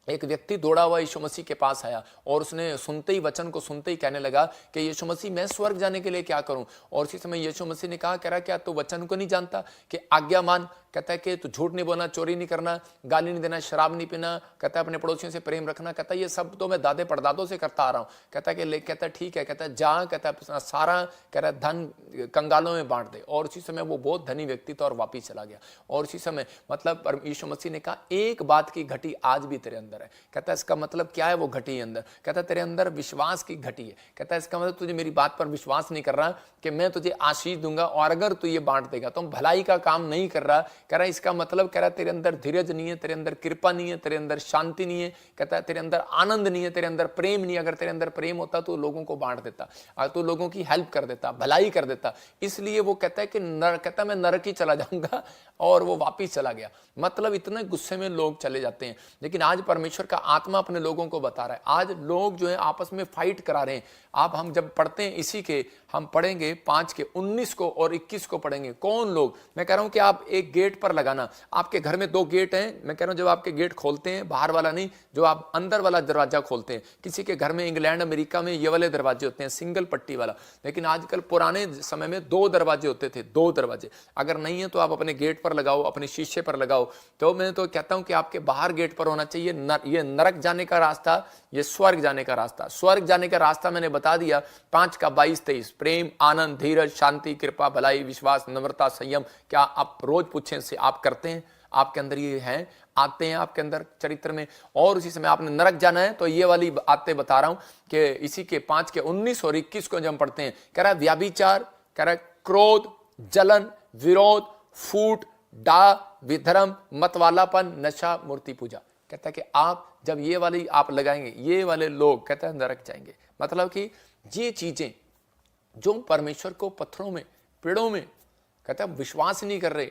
[SPEAKER 2] एक व्यक्ति दौड़ा हुआ यीशु मसीह के पास आया और उसने सुनते ही, वचन को सुनते ही कहने लगा कि यीशु मसीह मैं स्वर्ग जाने के लिए क्या करूं। और उसी समय यीशु मसीह ने कहा, कह रहा क्या तू वचन को नहीं जानता कि आज्ञा मान, कहता है कि तू झूठ नहीं बोलना, चोरी नहीं करना, गाली नहीं देना, शराब नहीं पीना, कहता है अपने पड़ोसियों से प्रेम रखना, कहता है ये सब तो मैं दादे परदादों से करता आ रहा हूँ। कहता है कि कहता है ठीक है, कहता है जा, कहता है सारा कह रहा है धन कंगालों में बांट दे। और उसी समय वो बहुत धनी व्यक्ति था और वापिस चला गया। और उसी समय मतलब यीशु मसीह ने कहा एक बात की घटी आज भी तेरे अंदर है। कहता है इसका मतलब क्या है वो घटी अंदर, कहता है तेरे अंदर विश्वास की घटी है। कहता है इसका मतलब तुझे मेरी बात पर विश्वास नहीं कर रहा कि मैं तुझे आशीष दूंगा और अगर तू ये बांट देगा तो भलाई का काम नहीं कर रहा। कह रहा इसका मतलब, कह रहा तेरे अंदर धीरज नहीं है, तेरे अंदर कृपा नहीं है, तेरे अंदर शांति नहीं है, कहता है तेरे अंदर आनंद नहीं है, तेरे अंदर प्रेम नहीं है। अगर तेरे अंदर प्रेम होता तो लोगों को बांट देता, तो लोगों की हेल्प कर देता, भलाई कर देता। इसलिए वो कहता है कि कहता मैं नरक ही चला जाऊंगा और वो वापिस चला गया। मतलब इतने गुस्से में लोग चले जाते हैं। लेकिन आज परमेश्वर का आत्मा अपने लोगों को बता रहा है, आज लोग जो है आपस में फाइट करा रहे हैं। आप हम जब पढ़ते हैं इसी के, हम पढ़ेंगे 5 के 19 को और 21 को पढ़ेंगे। कौन लोग, मैं कह रहा हूं कि आप एक गेट पर लगाना, आपके घर में 2 गेट हैं। मैं कह रहा हूं जब आपके गेट खोलते हैं, बाहर वाला नहीं, जो आप अंदर वाला दरवाजा खोलते हैं। किसी के घर में इंग्लैंड अमेरिका में ये वाले दरवाजे होते हैं, सिंगल पट्टी वाला। लेकिन आजकल पुराने समय में 2 दरवाजे होते थे, 2 दरवाजे। अगर नहीं है तो आप अपने गेट पर लगाओ, अपने शीशे पर लगाओ। तो मैं तो कहता हूं कि आपके बाहर गेट पर होना चाहिए ये नरक जाने का रास्ता, ये स्वर्ग जाने का रास्ता। स्वर्ग जाने का रास्ता मैंने बता दिया 5 का 22-23, प्रेम, आनंद, धीरज, शांति, कृपा, भलाई, विश्वास, नम्रता, संयम। क्या आप रोज पूछें से आप करते हैं? आपके अंदर ये हैं, आते हैं आपके अंदर चरित्र में। और उसी समय आपने नरक जाना है तो ये वाली आते बता रहा हूं कि इसी के 5 के 19 और 21 को जब हम पढ़ते हैं, कह रहा है व्याभिचार, कह रहा है क्रोध, जलन, विरोध, फूट, डा, विधर्म, मतवालापन, नशा, मूर्ति पूजा। कहता है कि आप जब ये वाली आप लगाएंगे, ये वाले लोग कहता है नरक जाएंगे। मतलब कि ये चीजें जो परमेश्वर को पत्थरों में, पेड़ों में कहता है विश्वास नहीं कर रहे,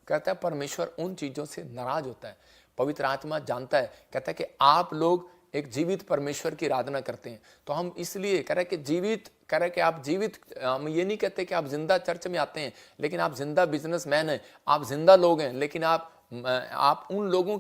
[SPEAKER 2] कहता है परमेश्वर उन चीजों से नाराज होता है। पवित्र आत्मा जानता है, कहता है कि आप लोग एक जीवित परमेश्वर की आराधना करते हैं, तो हम इसलिए कह रहे कि जीवित, कह रहे कि आप जीवित, हम ये नहीं कहते कि आप जिंदा चर्च में आते हैं, लेकिन आप जिंदा बिजनेसमैन हैं, आप जिंदा लोग हैं, लेकिन आप उन लोगों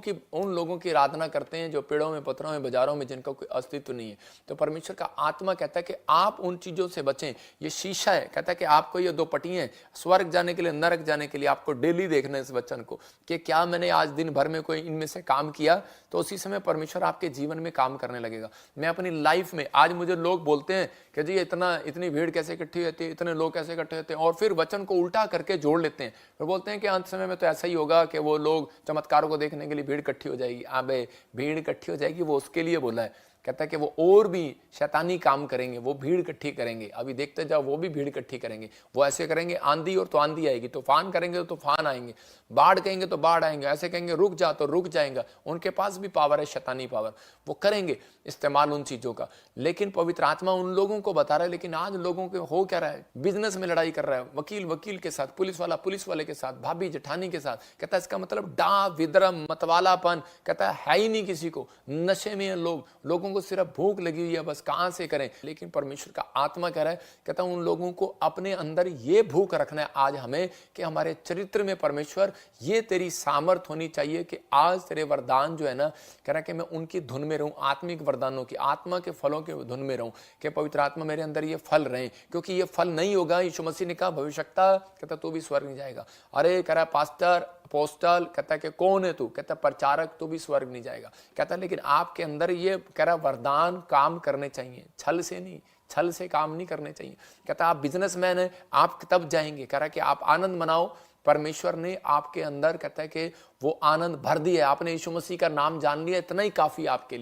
[SPEAKER 2] की आराधना करते हैं जो पेड़ों में, पत्थरों में, बाजारों में, जिनका कोई अस्तित्व नहीं है। तो परमेश्वर का आत्मा कहता है कि आप उन चीजों से बचें। ये शीशा है, कहता है कि आपको ये 2 पट्टियां, स्वर्ग जाने के लिए, नरक जाने के लिए आपको डेली देखना है इस वचन को कि क्या मैंने आज दिन भर में कोई इनमें से काम किया, तो उसी समय परमेश्वर आपके जीवन में काम करने लगेगा। मैं अपनी लाइफ में, आज मुझे लोग बोलते हैं कि जी इतनी भीड़ कैसे इकट्ठी होती है, इतने लोग कैसे इकट्ठे होते हैं, और फिर वचन को उल्टा करके जोड़ लेते हैं। फिर बोलते हैं कि अंत समय में तो ऐसा ही होगा कि वो लोग चमत्कारों को देखने के लिए भीड़ इकट्ठी हो जाएगी। अबे भीड़ इकट्ठी हो जाएगी, वो उसके लिए बोला है। कहता है कि वो और भी शैतानी काम करेंगे, वो भीड़ इकट्ठी करेंगे। अभी देखते जाओ, वो भी भीड़ इकट्ठी करेंगे। वो ऐसे करेंगे, आंधी और तो आंधी आएगी, तूफान करेंगे तो तूफान आएंगे, बाढ़ कहेंगे तो बाढ़ आएंगे, ऐसे कहेंगे रुक जा तो रुक जाएगा। उनके पास भी पावर है, शैतानी पावर, वो करेंगे इस्तेमाल उन चीजों का। लेकिन पवित्र आत्मा उन लोगों को बता रहा है, लेकिन आज लोगों के हो क्या रहा है, बिजनेस में लड़ाई कर रहा है, वकील के साथ, पुलिस वाले के साथ, भाभी जेठानी के साथ। कहता है इसका मतलब डा, विद्रम, मतवालापन, कहता है ही नहीं किसी को, नशे में लोगों को सिर्फ भूख लगी हुई है, बस कहां से करें। लेकिन परमेश्वर का आत्मा कह रहा है, कहता है उन लोगों को अपने अंदर ये भूख रखना है आज हमें कि हमारे चरित्र में परमेश्वर, ये तेरी सामर्थ होनी चाहिए कि आज तेरे वरदान जो है ना, कह रहा है कि मैं उनकी धुन में रहूं, आत्मिक वरदानों की, आत्मा के फलों के धुन में रहूं, कि पवित्र आत्मा मेरे अंदर ये फल रहे। क्योंकि ये फल नहीं होगा, यीशु मसीह ने कहा भविष्यवक्ता, कहता तू भी स्वर्ग नहीं जाएगा। अरे कह रहा पास्टर, अपोस्टल, कहता है कि कौन है तू, कहता प्रचारक, तू भी स्वर्ग नहीं जाएगा। कहता लेकिन आपके अंदर ये कह रहा वरदान काम करने चाहिए, छल से नहीं, छल से काम नहीं करने चाहिए। कहता आप बिजनेसमैन हैं, आप तब जाएंगे। कह रहा कि आप आनंद मनाओ, परमेश्वर ने आपके अंदर कहता है कि वो आनंद भर दिया, आपने यीशु मसीह का नाम जान लिया, इतना ही काफी आपके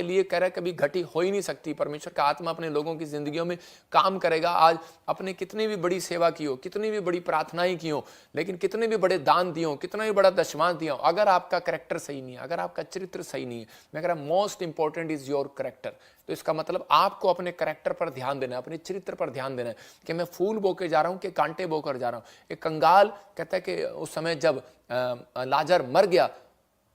[SPEAKER 2] लिए कह रहा है कभी घटी हो ही नहीं सकती। परमेश्वर का आत्मा अपने लोगों की जिंदगियों में काम करेगा। आज अपने कितनी भी बड़ी सेवा की हो, कितनी भी बड़ी प्रार्थनाएं की हो, लेकिन कितने भी बड़े दान दिए हो, कितना भी बड़ा दशमांश दिया हो, अगर आपका कैरेक्टर सही नहीं है, अगर आपका चरित्र सही नहीं है, मैं कह रहा most important is your character. तो इसका मतलब आपको अपने कैरेक्टर पर ध्यान देना है, अपने चरित्र पर ध्यान देना है कि मैं फूल बो के जा रहा हूं कि कांटे बोकर जा रहा हूं। एक कंगाल कहता है कि उस समय जब लाजर मर गया,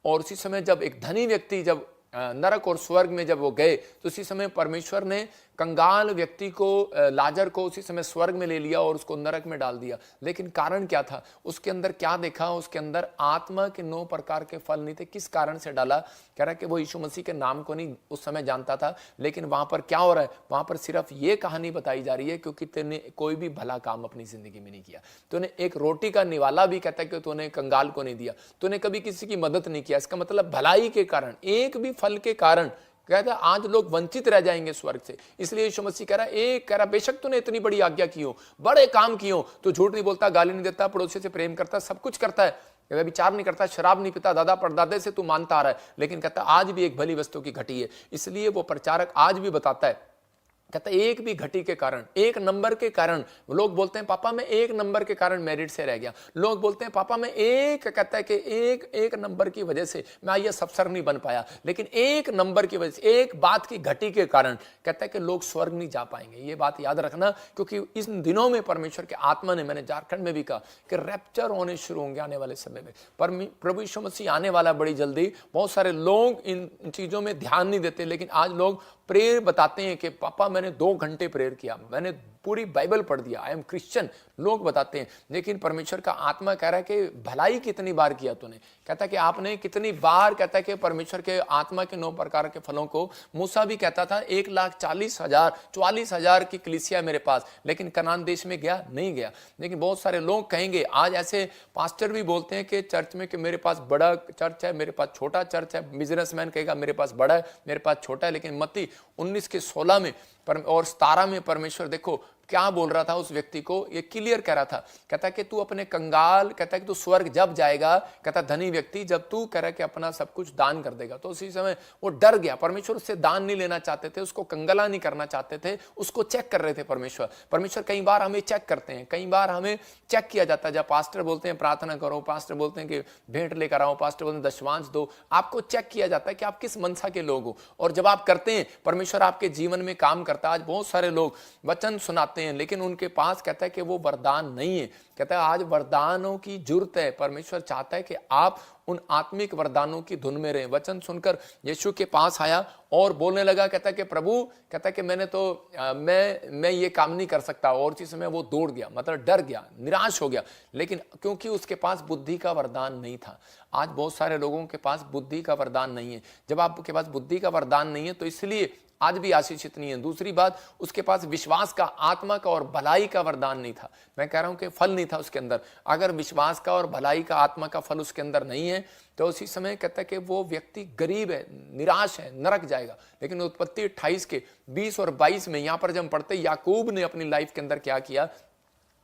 [SPEAKER 2] और उसी समय जब एक धनी व्यक्ति जब नरक और स्वर्ग में जब वो गए, तो उसी समय परमेश्वर ने कंगाल व्यक्ति को, लाजर को उसी समय स्वर्ग में ले लिया और उसको नरक में डाल दिया। लेकिन कारण क्या था, उसके अंदर क्या देखा, उसके अंदर आत्मा के 9 प्रकार के फल नहीं थे। किस कारण से डाला, कह रहा है कि वो यीशु मसीह के नाम को नहीं उस समय जानता था। लेकिन वहां पर क्या हो रहा है, वहां पर सिर्फ ये कहानी बताई जा रही है क्योंकि तूने कोई भी भला काम अपनी जिंदगी में नहीं किया। तूने एक रोटी का निवाला भी कहता है कि तूने कंगाल को नहीं दिया, तूने कभी किसी की मदद नहीं किया। इसका मतलब भलाई के कारण, एक भी फल के कारण कहता है आज लोग वंचित रह जाएंगे स्वर्ग से। इसलिए यीशु मसीह कह रहा है बेशक तूने इतनी बड़ी आज्ञा की हो, बड़े काम किए हो, तो झूठ नहीं बोलता, गाली नहीं देता, पड़ोसी से प्रेम करता, सब कुछ करता है, विचार नहीं करता, शराब नहीं पीता, दादा परदादे से तू मानता आ रहा है, लेकिन कहता आज भी एक भली वस्तु की घटी है। इसलिए वो प्रचारक आज भी बताता है, कहता एक भी घटी के कारण, एक नंबर के कारण, लोग बोलते हैं पापा मैं 1 नंबर के कारण मेरिट से रह गया, लोग बोलते हैं पापा मैं कहता है कि एक नंबर की वजह से मैं आईएएस अफसर नहीं बन पाया, लेकिन 1 नंबर की वजह से, एक बात की घटी के कारण कहता है कि लोग स्वर्ग नहीं जा पाएंगे। ये बात याद रखना, क्योंकि इस दिनों में परमेश्वर के आत्मा ने, मैंने झारखंड में भी कहा कि रैप्चर होने शुरू होंगे आने वाले समय में। प्रभु यीशु मसीह आने वाला बड़ी जल्दी। बहुत सारे लोग इन चीजों में ध्यान नहीं देते, लेकिन आज लोग प्रेयर बताते हैं कि पापा मैंने 2 घंटे प्रेयर किया, मैंने पूरी बाइबल पढ़ दिया, आई एम क्रिश्चियन, लोग बताते हैं। लेकिन परमेश्वर का आत्मा कह रहा है कि भलाई कितनी बार किया तूने, कहता है कि आपने कितनी बार, कहता है कि परमेश्वर के आत्मा के 9 प्रकार के फलों को, मूसा भी कहता था 1,40,000 की कलीसिया मेरे पास, लेकिन कनान देश में गया नहीं गया। लेकिन बहुत सारे लोग कहेंगे, आज ऐसे पास्टर भी बोलते हैं कि चर्च में कि मेरे पास बड़ा चर्च है, मेरे पास छोटा चर्च है, बिजनेसमैन कहेगा मेरे पास बड़ा है, मेरे पास छोटा है। लेकिन मत्ती 19 के 16 में और 17 में परमेश्वर देखो क्या बोल रहा था उस व्यक्ति को, ये क्लियर कह रहा था। कहता कि तू अपने कंगाल, कहता कि तू स्वर्ग जब जाएगा, कहता धनी व्यक्ति, जब तू कह रहा कि अपना सब कुछ दान कर देगा। तो उसी समय वो डर गया। परमेश्वर उससे दान नहीं लेना चाहते थे, उसको कंगला नहीं करना चाहते थे, उसको चेक कर रहे थे परमेश्वर कई बार हमें चेक करते हैं, कई बार हमें चेक किया जाता है। जब पास्टर बोलते हैं प्रार्थना करो, पास्टर बोलते हैं कि भेंट लेकर आओ, पास्टर बोलते हैं दशमांश दो, आपको चेक किया जाता है कि आप किस मनसा के लोग हो। और जब आप करते हैं, परमेश्वर आपके जीवन में काम करता है। आज बहुत सारे लोग वचन सुनाते हैं, लेकिन उनके पास कहता है कि वो वरदान नहीं है। कहता है आज वरदानों की जरूरत है। परमेश्वर चाहता है कि आप उन आत्मिक वरदानों की धुन में रहे। वचन सुनकर यीशु के पास आया और बोलने लगा, कहता कि प्रभु, कहता कि मैं ये काम नहीं कर सकता। और उसी समय वो दौड़ गया, मतलब डर गया, निराश हो गया, लेकिन क्योंकि उसके पास बुद्धि का वरदान नहीं था। आज बहुत सारे लोगों के पास बुद्धि का वरदान नहीं है। जब आपके पास बुद्धि का वरदान नहीं है तो इसलिए आज भी आशीषित नहीं है। दूसरी बात, उसके पास विश्वास का, आत्मा का और भलाई का वरदान नहीं था। मैं कह रहा हूं कि फल नहीं था उसके अंदर। अगर विश्वास का और भलाई का, आत्मा का फल उसके अंदर नहीं है तो उसी समय कहता है कि वो व्यक्ति गरीब है, निराश है, नरक जाएगा। लेकिन उत्पत्ति 28 के 20 और 22 में यहां पर जब हम पढ़ते, याकूब ने अपनी लाइफ के अंदर क्या किया।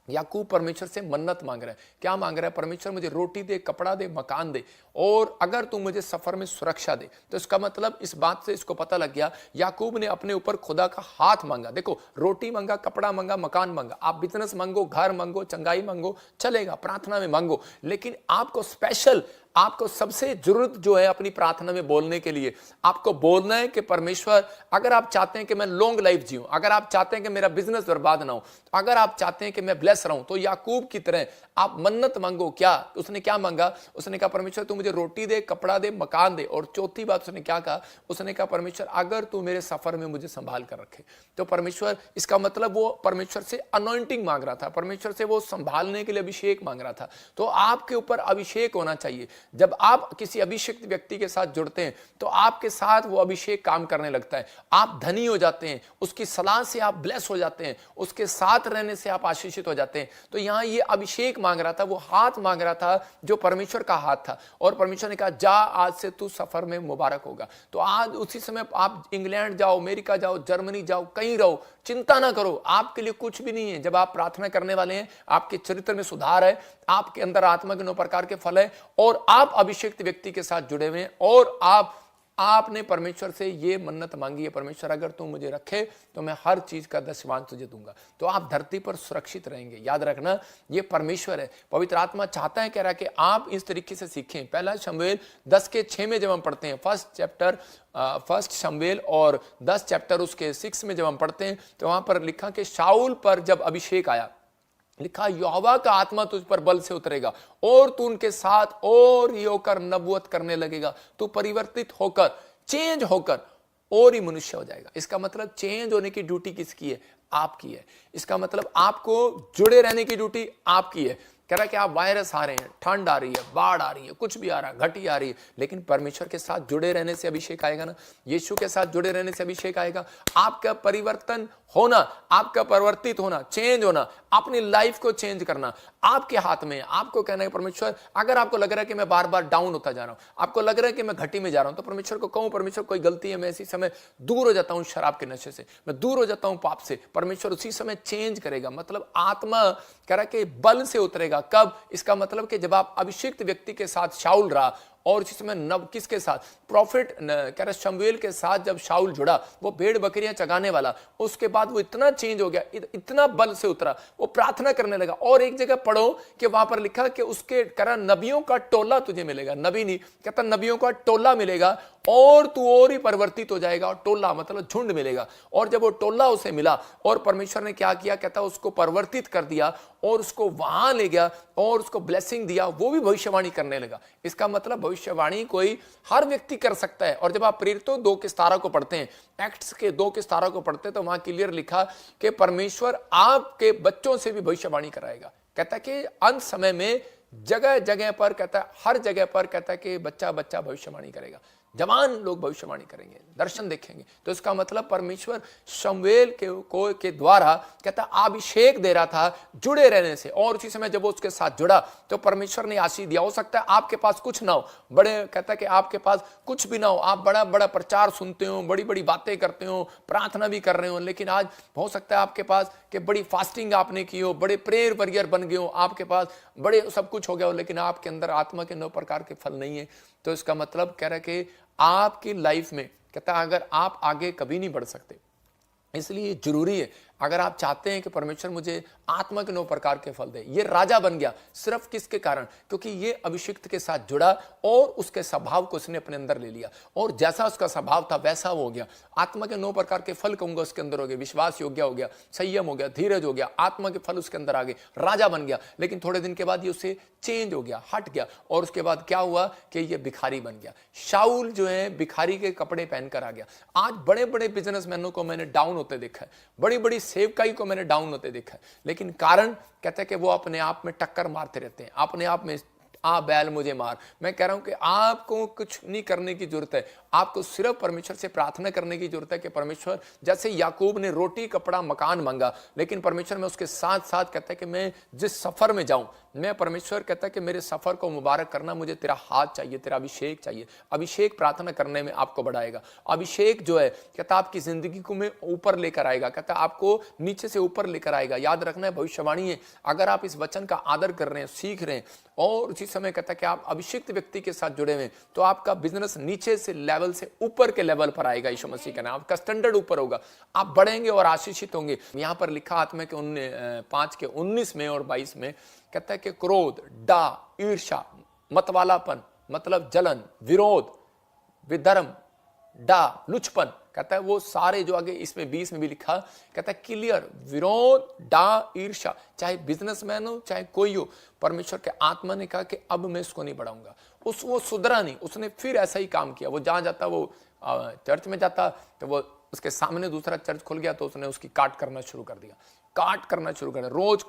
[SPEAKER 2] याकूब परमेश्वर से मन्नत मांग रहा है। क्या मांग रहा है? परमेश्वर मुझे रोटी दे, कपड़ा दे, मकान दे, और अगर तू मुझे सफर में सुरक्षा दे। तो इसका मतलब इस बात से इसको पता लग गया, याकूब ने अपने ऊपर खुदा का हाथ मांगा। देखो, रोटी मांगा, कपड़ा मांगा, मकान मांगा। आप बिजनेस मांगो, घर मांगो, चंगाई मांगो, चलेगा, प्रार्थना में मांगो, लेकिन आपको स्पेशल, आपको सबसे जरूरत जो है अपनी प्रार्थना में बोलने के लिए, आपको बोलना है कि परमेश्वर, अगर आप चाहते हैं कि मैं लॉन्ग लाइफ जीऊं, अगर आप चाहते हैं कि मेरा बिजनेस बर्बाद ना हो, अगर आप चाहते हैं कि मैं ब्लेस रहूं, तो याकूब की तरह आप मन्नत मांगो। क्या उसने क्या मांगा? उसने कहा परमेश्वर तू मुझे रोटी दे, कपड़ा दे, मकान दे, और चौथी बात उसने क्या कहा? उसने कहा परमेश्वर अगर तू मेरे सफर में मुझे संभाल कर रखे। तो परमेश्वर, इसका मतलब वो परमेश्वर से अनॉइंटिंग मांग रहा था, परमेश्वर से वो संभालने के लिए अभिषेक मांग रहा था। तो आपके ऊपर अभिषेक होना चाहिए। जब आप किसी अभिषेक व्यक्ति के साथ जुड़ते हैं तो आपके साथ वो अभिषेक काम करने लगता है। आप धनी हो जाते हैं, उसकी सलाह से आप ब्लेस हो जाते हैं, उसके साथ रहने से आप आशीषित हो जाते हैं। तो यहां ये अभिषेक मांग रहा था, वो हाथ मांग रहा था जो परमेश्वर का हाथ था। और परमेश्वर ने कहा जा, आज से तू सफर में मुबारक होगा। तो आज उसी समय आप इंग्लैंड जाओ, अमेरिका जाओ, जर्मनी जाओ, कहीं रहो, चिंता ना करो, आपके लिए कुछ भी नहीं है। जब आप प्रार्थना करने वाले हैं, आपके चरित्र में सुधार है, आपके अंदर आत्मा के 9 प्रकार के फल है, और आप अभिषेक व्यक्ति के साथ जुड़े हुए हैं, और आपने परमेश्वर से ये मन्नत मांगी है, परमेश्वर अगर तू मुझे रखे तो मैं हर चीज का दशमांश तुझे दूंगा। तो आप धरती पर सुरक्षित रहेंगे। याद रखना, ये परमेश्वर है, पवित्र आत्मा चाहता है, कह रहा है कि आप इस तरीके से सीखें। पहला शमूएल 10:6 में जब हम पढ़ते हैं, फर्स्ट शमूएल और 10 चैप्टर उसके 6 में जब हम पढ़ते हैं, तो वहां पर लिखा कि शाऊल पर जब अभिषेक आया, लिखा यहोवा का आत्मा तुझ पर बल से उतरेगा और तू उनके साथ और ये होकर नबूवत करने लगेगा। तू परिवर्तित होकर, चेंज होकर और ही मनुष्य हो जाएगा। इसका मतलब चेंज होने की ड्यूटी किसकी है? आपकी है। इसका मतलब आपको जुड़े रहने की ड्यूटी आपकी है। कह रहा है कि आप वायरस आ रहे हैं, ठंड आ रही है, बाढ़ आ रही है, कुछ भी आ रहा है, घटी आ रही है, लेकिन परमेश्वर के साथ जुड़े रहने से अभिषेक आएगा ना। यीशु के साथ जुड़े रहने से अभिषेक आएगा। आपका परिवर्तन होना, आपका परिवर्तित होना, चेंज होना, अपनी लाइफ को चेंज करना आपके हाथ में है। आपको कहना है परमेश्वर, अगर आपको लग रहा है कि मैं बार बार डाउन होता जा रहा हूं, आपको लग रहा है कि मैं घटी में जा रहा हूं, तो परमेश्वर को कहूं परमेश्वर कोई गलती है, मैं इसी समय दूर हो जाता हूं शराब के नशे से, मैं दूर हो जाता हूं पाप से। परमेश्वर उसी समय चेंज करेगा। मतलब आत्मा कह रहा है कि बल से उतरेगा। कब? इसका मतलब कि जब आप अभिषिक्त व्यक्ति के साथ शाऊल रहा, और इसी समय नब किसके साथ? प्रॉफिट कह रहा शमूएल के साथ जब शाऊल जुड़ा, वो भेड़ बकरियां चगाने वाला, उसके बाद वो इतना चेंज हो गया, इतना बल से उतरा, वो प्रार्थना करने लगा। और एक जगह पढ़ो कि वहां पर लिखा कि उसके कह रहा नबियों का टोला तुझे मिलेगा। नबी नहीं कहता, नबियों का टोला मिलेगा और तू और ही परिवर्तित हो जाएगा। और टोला मतलब झुंड मिलेगा। और जब वो टोला उसे मिला और परमेश्वर ने क्या किया? कहता उसको परिवर्तित कर दिया और उसको वहां ले गया और उसको ब्लेसिंग दिया, वो भी भविष्यवाणी करने लगा। इसका मतलब भविष्यवाणी कोई हर व्यक्ति कर सकता है। और जब आप प्रेरितों 2:17 को पढ़ते हैं, एक्ट्स के 2:17 को पढ़ते हैं, तो वहां क्लियर लिखा कि परमेश्वर आपके बच्चों से भी भविष्यवाणी कराएगा। कहता कि अंत समय में जगह जगह पर कहता है, हर जगह पर कहता है कि बच्चा बच्चा भविष्यवाणी करेगा, जवान लोग भविष्यवाणी करेंगे, दर्शन देखेंगे। तो इसका मतलब परमेश्वर शमूएल के द्वारा कहता अभिषेक दे रहा था जुड़े रहने से, और उसी समय जब वो उसके साथ जुड़ा तो परमेश्वर ने आशीष दिया। हो सकता है आपके पास कुछ ना हो, बड़े कहता है कि आपके पास कुछ भी ना हो, आप बड़ा बड़ा प्रचार सुनते हो, बड़ी बड़ी बातें करते हो, प्रार्थना भी कर रहे हो, लेकिन आज हो सकता है आपके पास कि बड़ी फास्टिंग आपने की हो, बड़े प्रेयर वॉरियर बन गए हो, आपके पास बड़े सब कुछ हो गया हो, लेकिन आपके अंदर आत्मा के 9 प्रकार के फल नहीं है। तो इसका मतलब कह रहा है कि आपकी लाइफ में कहता है अगर आप आगे कभी नहीं बढ़ सकते, इसलिए जरूरी है अगर आप चाहते हैं कि परमेश्वर मुझे आत्मा के 9 प्रकार के फल दे। ये राजा बन गया सिर्फ किसके कारण? क्योंकि ये अभिषिक्त के साथ जुड़ा और उसके स्वभाव को उसने अपने अंदर ले लिया, और जैसा उसका स्वभाव था वैसा वो हो गया। आत्मा के 9 प्रकार के फल कहूंगा उसके अंदर हो गए, विश्वास योग्य हो गया, संयम हो गया, धीरज हो गया, आत्मा के फल उसके अंदर आ गए, राजा बन गया। लेकिन थोड़े दिन के बाद ये उससे चेंज हो गया, हट गया, और उसके बाद क्या हुआ कि ये भिखारी बन गया। शाऊल जो है भिखारी के कपड़े पहनकर आ गया। आज बड़े बड़े बिजनेसमैनों को मैंने डाउन होते देखा है, बड़ी बड़ी सेवकाई को मैंने डाउन होते देखा है, लेकिन कारण कहते हैं कि वो अपने आप में टक्कर मारते रहते हैं, अपने आप में बैल मुझे मार। मैं कह रहा हूं कि आपको कुछ नहीं करने की जरूरत है, आपको सिर्फ परमेश्वर से प्रार्थना करने की जरूरत है कि परमेश्वर, जैसे याकूब ने रोटी कपड़ा मकान मांगा, लेकिन परमेश्वर में उसके साथ साथ कहता है कि मैं जिस सफर में जाऊं, मैं परमेश्वर कहता है कि मेरे सफर को मुबारक करना, मुझे तेरा हाथ चाहिए, तेरा अभिषेक चाहिए। अभिषेक प्रार्थना करने में आपको बढ़ाएगा। अभिषेक जो है कहता आपकी जिंदगी को में ऊपर लेकर आएगा, कहता आपको नीचे से ऊपर लेकर आएगा। याद रखना है भविष्यवाणी है, अगर आप इस वचन का आदर कर रहे हैं, सीख रहे हैं, और उसी समय कहता है कि आप अभिषिक्त व्यक्ति के साथ जुड़े हुए, तो आपका बिजनेस नीचे से लेवल से ऊपर के लेवल पर आएगा। यीशु मसीह का नाम, आपका स्टैंडर्ड ऊपर होगा, आप बढ़ेंगे और आशीषित होंगे। यहाँ पर लिखा आत्मा के 5 के 19 में और 22 में कहता है कि क्रोध, डा, ईर्ष्या, मतवालापन मतलब जलन, विरोध, विधर्म, डा, लुचपन, कहता है वो सारे जो आगे इसमें 20 में भी लिखा, कहता है क्लियर, विरोध, डा, ईर्ष्या, चाहे बिजनेसमैन हो चाहे कोई हो, परमेश्वर के आत्मा ने कहा कि अब मैं इसको नहीं बढ़ाऊंगा। वो सुधरा नहीं, उसने फिर ऐसा ही काम किया। वो जहां जाता, वो चर्च में जाता तो वो उसके सामने दूसरा चर्च खुल गया तो उसने उसकी काट करना शुरू कर दिया, रोज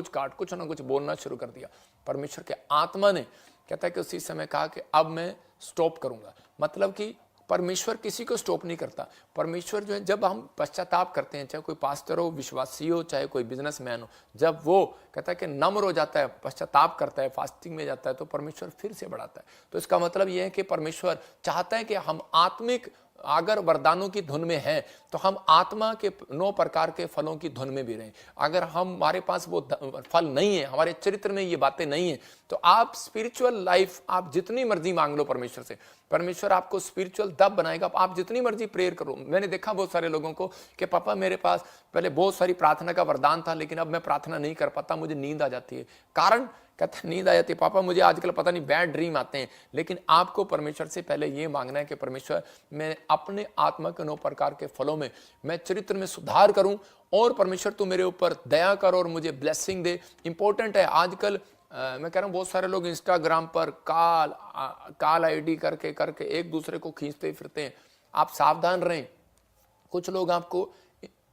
[SPEAKER 2] काट, कुछ ना कुछ बोलना शुरू कर दिया। परमेश्वर के आत्मा ने कहता है कि उसी समय कहा कि अब मैं स्टॉप करूंगा। मतलब कि परमेश्वर किसी को स्टॉप नहीं करता। परमेश्वर जो है, जब हम पश्चाताप करते हैं, चाहे कोई पास्टर हो, विश्वासी हो, चाहे कोई बिजनेसमैन हो, जब वो कहता है कि नम्र हो जाता है, पश्चाताप करता है, फास्टिंग में जाता है, तो परमेश्वर फिर से बढ़ाता है। तो इसका मतलब ये है कि परमेश्वर चाहता है कि हम आत्मिक अगर वरदानों की धुन में हैं तो हम आत्मा के 9 प्रकार के फलों की धुन में भी रहें। अगर हमारे पास वो फल नहीं है, हमारे चरित्र में ये बातें नहीं है, तो आप स्पिरिचुअल लाइफ आप जितनी मर्जी मांग लो परमेश्वर से, परमेश्वर आपको स्पिरिचुअल तब बनाएगा। आप जितनी मर्जी प्रेयर करो। मैंने देखा बहुत सारे लोगों को कि पापा मेरे पास पहले बहुत सारी प्रार्थना का वरदान था, लेकिन अब मैं प्रार्थना नहीं कर पाता, मुझे नींद आ जाती है। कारण कहते नींद आ जाती है, पापा मुझे आजकल पता नहीं बैड ड्रीम आते हैं। लेकिन आपको परमेश्वर से पहले ये मांगना है कि परमेश्वर मैं अपने आत्मा के 9 प्रकार के फलों में मैं चरित्र में सुधार करूं, और परमेश्वर तू मेरे ऊपर दया कर और मुझे ब्लेसिंग दे। इंपॉर्टेंट है आजकल मैं कह रहा हूँ बहुत सारे लोग इंस्टाग्राम पर काल आईडी करके एक दूसरे को खींचते फिरते हैं। आप सावधान रहें। कुछ लोग आपको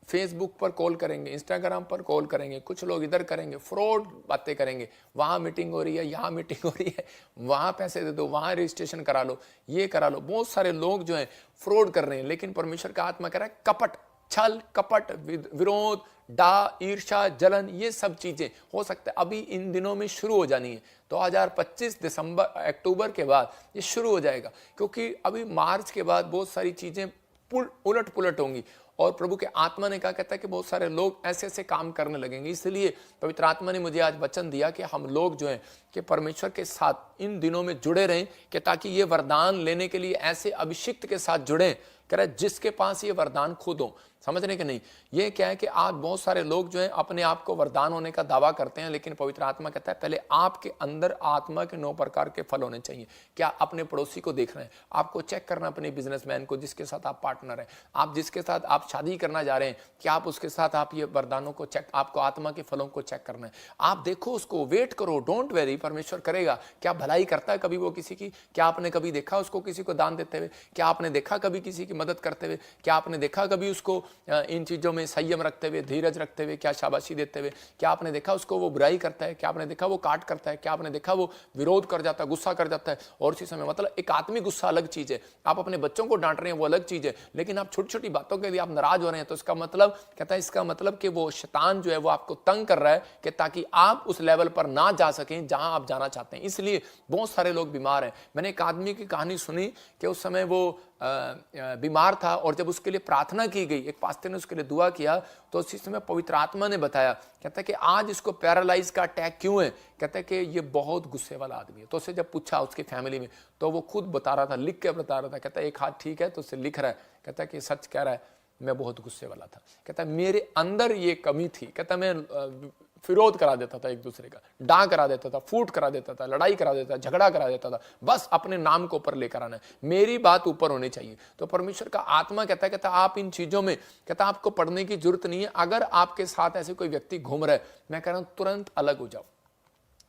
[SPEAKER 2] फेसबुक पर कॉल करेंगे, इंस्टाग्राम पर कॉल करेंगे, कुछ लोग इधर करेंगे, फ्रॉड बातें करेंगे, वहाँ मीटिंग हो रही है, यहाँ मीटिंग हो रही है, वहाँ पैसे दे दो, वहाँ रजिस्ट्रेशन करा लो, ये करा लो। बहुत सारे लोग जो हैं फ्रॉड कर रहे हैं। लेकिन परमेश्वर का आत्मा कह रहा है कपट, छल, कपट, विरोध, डा, ईर्ष्या, जलन, ये सब चीजें हो सकता है अभी इन दिनों में शुरू हो जानी है। 2025 अक्टूबर के बाद ये शुरू हो जाएगा, क्योंकि अभी मार्च के बाद बहुत सारी चीजें उलट पुलट होंगी। और प्रभु के आत्मा ने कहा, कहता है कि बहुत सारे लोग ऐसे ऐसे काम करने लगेंगे। इसलिए पवित्र आत्मा ने मुझे आज वचन दिया कि हम लोग जो हैं कि परमेश्वर के साथ इन दिनों में जुड़े रहें, कि ताकि ये वरदान लेने के लिए ऐसे अभिषिक्त के साथ जुड़ें, कह रहा है जिसके पास ये वरदान खुद हो। समझने के नहीं, ये क्या है कि आज बहुत सारे लोग जो हैं अपने आप को वरदान होने का दावा करते हैं, लेकिन पवित्र आत्मा कहता है पहले आपके अंदर आत्मा के 9 प्रकार के फल होने चाहिए। क्या अपने पड़ोसी को देखना है, आपको चेक करना अपने बिजनेसमैन को जिसके साथ आप पार्टनर हैं, आप जिसके साथ आप शादी करना जा रहे हैं, क्या आप उसके साथ आप ये वरदानों को चेक, आपको आत्मा के फलों को चेक करना है। आप देखो उसको, वेट करो, डोंट वेरी, परमेश्वर करेगा। क्या भलाई करता है कभी वो किसी की? क्या आपने कभी देखा उसको किसी को दान देते हुए? क्या आपने देखा कभी किसी की मदद करते हुए? क्या आपने देखा कभी उसको इन चीज़ों में संयम रखते हुए, धीरज रखते हुए, क्या शाबाशी देते हुए? क्या आपने देखा उसको वो बुराई करता है? क्या आपने देखा वो काट करता है? क्या आपने देखा वो विरोध कर जाता है, गुस्सा कर जाता है? और इसी समय मतलब एक आत्मिक गुस्सा अलग चीज़ है, आप अपने बच्चों को डांट रहे हैं वो अलग चीज़ है, लेकिन आप छोटी छोटी बातों के लिए आप नाराज हो रहे हैं, तो इसका मतलब कहता है, इसका मतलब कि वो शैतान जो है वो आपको तंग कर रहा है कि ताकि आप उस लेवल पर ना जा सकें जहां आप जाना चाहते हैं। इसलिए बहुत सारे लोग बीमार हैं। मैंने एक आदमी की कहानी सुनी कि उस समय वो बीमार था और जब उसके लिए प्रार्थना की गई, एक पास्टर ने उसके लिए दुआ किया, तो उसी समय पवित्र आत्मा ने बताया, कहता है कि आज इसको पैरालाइज का अटैक क्यों है? कहता है कि ये बहुत गुस्से वाला आदमी है। तो उससे जब पूछा उसकी फैमिली में, तो वो खुद बता रहा था, लिख के बता रहा था। कहता है एक हाथ ठीक है, तो उससे लिख रहा है, कहता है कि सच कह रहा है, मैं बहुत गुस्से वाला था। कहता है मेरे अंदर ये कमी थी। कहता है मैं विरोध करा देता था, एक दूसरे का डांग करा देता था, फूट करा देता था, लड़ाई करा देता था, झगड़ा करा देता था, बस अपने नाम को ऊपर लेकर आना है, मेरी बात ऊपर होनी चाहिए। तो परमेश्वर का आत्मा कहता है आप इन चीजों में, कहता आपको पढ़ने की जरूरत नहीं है। अगर आपके साथ ऐसे कोई व्यक्ति घूम रहा है, मैं कह रहा हूं तुरंत अलग हो जाओ।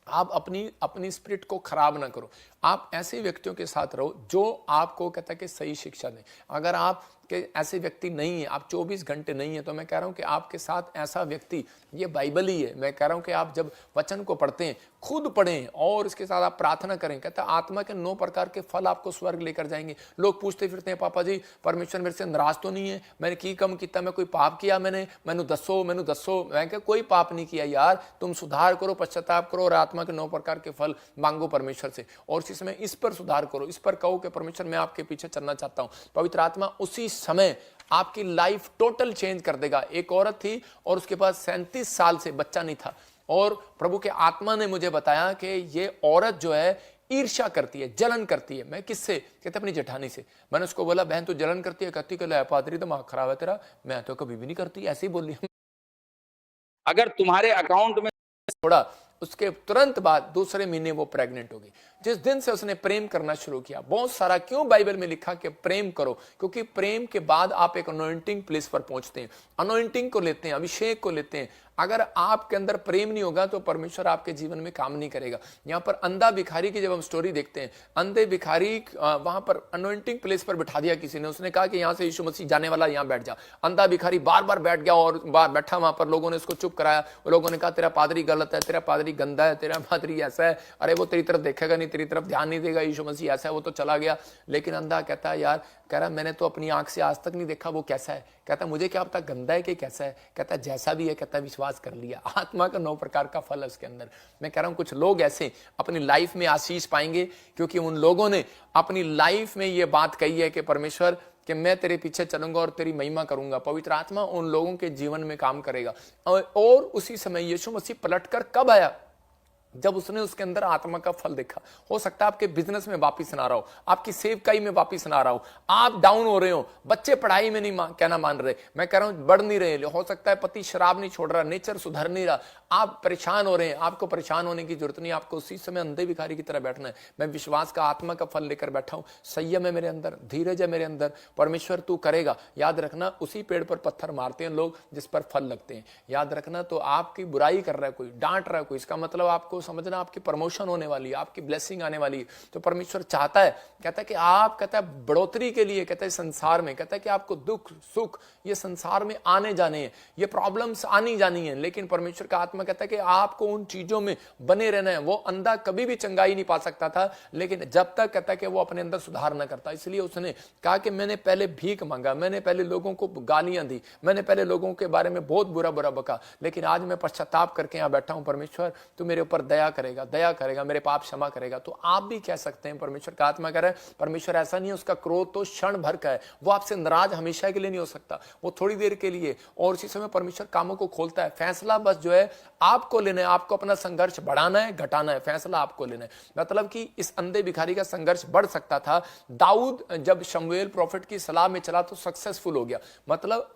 [SPEAKER 2] आप अपनी स्पिरिट को खराब ना करो। आप ऐसे व्यक्तियों के साथ रहो जो आपको कहता है कि सही शिक्षा दें। अगर आप के ऐसे व्यक्ति नहीं है, आप 24 घंटे नहीं है, तो मैं कह रहा हूं कि आपके साथ ऐसा व्यक्ति, ये बाइबल ही है। मैं कह रहा हूं कि आप जब वचन को पढ़ते हैं, खुद पढ़ें और इसके साथ आप प्रार्थना करें। कहता है आत्मा के 9 प्रकार के फल आपको स्वर्ग लेकर जाएंगे। लोग पूछते फिरते हैं, पापा जी परमेश्वर मेरे से नाराज तो नहीं है? मैंने की कम किया, मैं कोई पाप किया? मैंने दसो। मैं कह कोई पाप नहीं किया यार, तुम सुधार करो, पश्चाताप करो और आत्मा के 9 प्रकार के फल मांगो परमेश्वर से। और इसी समय इस पर सुधार करो, इस पर कहो कि परमेश्वर मैं आपके पीछे चलना चाहता हूं। पवित्र आत्मा उसी समय आपकी लाइफ टोटल चेंज कर देगा। एक औरत थी और उसके पास 37 साल से बच्चा नहीं था, और प्रभु के आत्मा ने मुझे बताया कि ये औरत जो है ईर्ष्या करती है, जलन करती है। मैं किससे? कहते अपनी जेठानी से। मैंने उसको बोला बहन तू जलन करती है? कहती कि पादरी दिमाग खराब है तेरा। मैं तो कभी भी नहीं करती, ऐसे ही बोल रही।
[SPEAKER 4] अगर तुम्हारे अकाउंट में
[SPEAKER 2] थोड़ा उसके तुरंत बाद दूसरे महीने वो प्रेग्नेंट हो गई। जिस दिन से उसने प्रेम करना शुरू किया, बहुत सारा क्यों बाइबल में लिखा कि प्रेम करो, क्योंकि प्रेम के बाद आप एक अनॉइंटिंग प्लेस पर पहुंचते हैं, अनॉइंटिंग को लेते हैं, अभिषेक को लेते हैं। अगर आपके अंदर प्रेम नहीं होगा तो परमेश्वर आपके जीवन में काम नहीं करेगा। यहाँ पर अंधा भिखारी की जब हम स्टोरी देखते हैं, अंधे भिखारी वहां पर अनॉइंटिंग प्लेस पर बिठा दिया किसी ने, उसने कहा कि यहाँ से यीशु मसीह जाने वाला, यहाँ बैठ जा। अंधा भिखारी बार बार बैठ गया और बार बैठा वहां पर, लोगों ने उसको चुप कराया। लोगों ने कहा तेरा पादरी गलत है, तेरा पादरी गंदा है, तेरा पादरी ऐसा है, अरे वो तेरी तरफ देखेगा नहीं, तेरी तरफ ध्यान नहीं देगा, यीशु मसीह ऐसा है। वो तो चला गया। लेकिन अंधा कहता है यार, कह रहा मैंने तो अपनी आंख से आज तक नहीं देखा वो कैसा है। कहता मुझे क्या पता गंदा है कि कैसा है। कहता जैसा भी है, कहता विश्वास कर लिया। आत्मा का 9 प्रकार का फल है उसके अंदर। मैं कह रहा हूं कुछ लोग ऐसे अपनी लाइफ में आशीष पाएंगे क्योंकि उन लोगों ने अपनी लाइफ में ये बात कही है कि परमेश्वर कि मैं तेरे पीछे चलूंगा और तेरी महिमा करूंगा। पवित्र आत्मा उन लोगों के जीवन में काम करेगा। और उसी समय यीशु मसीह पलटकर कब आया? जब उसने उसके अंदर आत्मा का फल देखा। हो सकता है आपके बिजनेस में वापिस ना रहा हो, आपकी सेवकाई में वापिस ना रहा हो, आप डाउन हो रहे हो, बच्चे पढ़ाई में नहीं कहना मान रहे, मैं कह रहा हूं बढ़ नहीं रहे, हो सकता है पति शराब नहीं छोड़ रहा, नेचर सुधर नहीं रहा, आप परेशान हो रहे हैं। आपको परेशान होने की जरूरत नहीं, आपको उसी समय अंधे भिखारी की तरह बैठना है। मैं विश्वास का आत्मा का फल लेकर बैठा हूं, संयम है मेरे अंदर, धीरज है मेरे अंदर, परमेश्वर तू करेगा। याद रखना उसी पेड़ पर पत्थर मारते हैं लोग जिस पर फल लगते हैं। याद रखना, तो आपकी बुराई कर रहा है कोई, डांट रहा है कोई, इसका मतलब आपको समझना आपकी प्रमोशन होने वाली है, आपकी ब्लेसिंग आने वाली है। तो परमेश्वर चाहता है, कहता है कि आप, कहता है बढ़ोतरी के लिए, कहता है संसार में, कहता है कि आपको दुख सुख ये संसार में आने जाने हैं, ये प्रॉब्लम्स आनी जानी है। लेकिन परमेश्वर का आत्मा कहता है कि आपको उन चीजों में बने रहना है। वो अंधा कभी भी चंगाई नहीं पा सकता था, लेकिन जब तक, कहता है कि वो अपने अंदर सुधार न करता। इसलिए उसने कहा कि मैंने पहले भीख मांगा, मैंने पहले लोगों को गालियां दी, मैंने पहले लोगों के बारे में बहुत बुरा बुरा बका, लेकिन आज मैं पश्चाताप करके यहां बैठा हूं। परमेश्वर तू मेरे ऊपर दया करेगा, मेरे पाप क्षमा करेगा। तो आप भी कह सकते हैं, परमेश्वर का आत्मा कह रहा है, परमेश्वर ऐसा नहीं है, उसका क्रोध तो क्षण भर का है, वो आपसे नाराज हमेशा के लिए नहीं हो सकता, वो थोड़ी देर के लिए। और उसी समय परमेश्वर कामों को खोलता है। फैसला बस जो है आपको लेना है, आपको अपना संघर्ष बढ़ाना है घटाना है, फैसला आपको लेना है। मतलब कि इस अंधे भिखारी का संघर्ष बढ़ सकता था। दाऊद जब शमूएल प्रॉफिट की सलाह में चला तो सक्सेसफुल हो गया। मतलब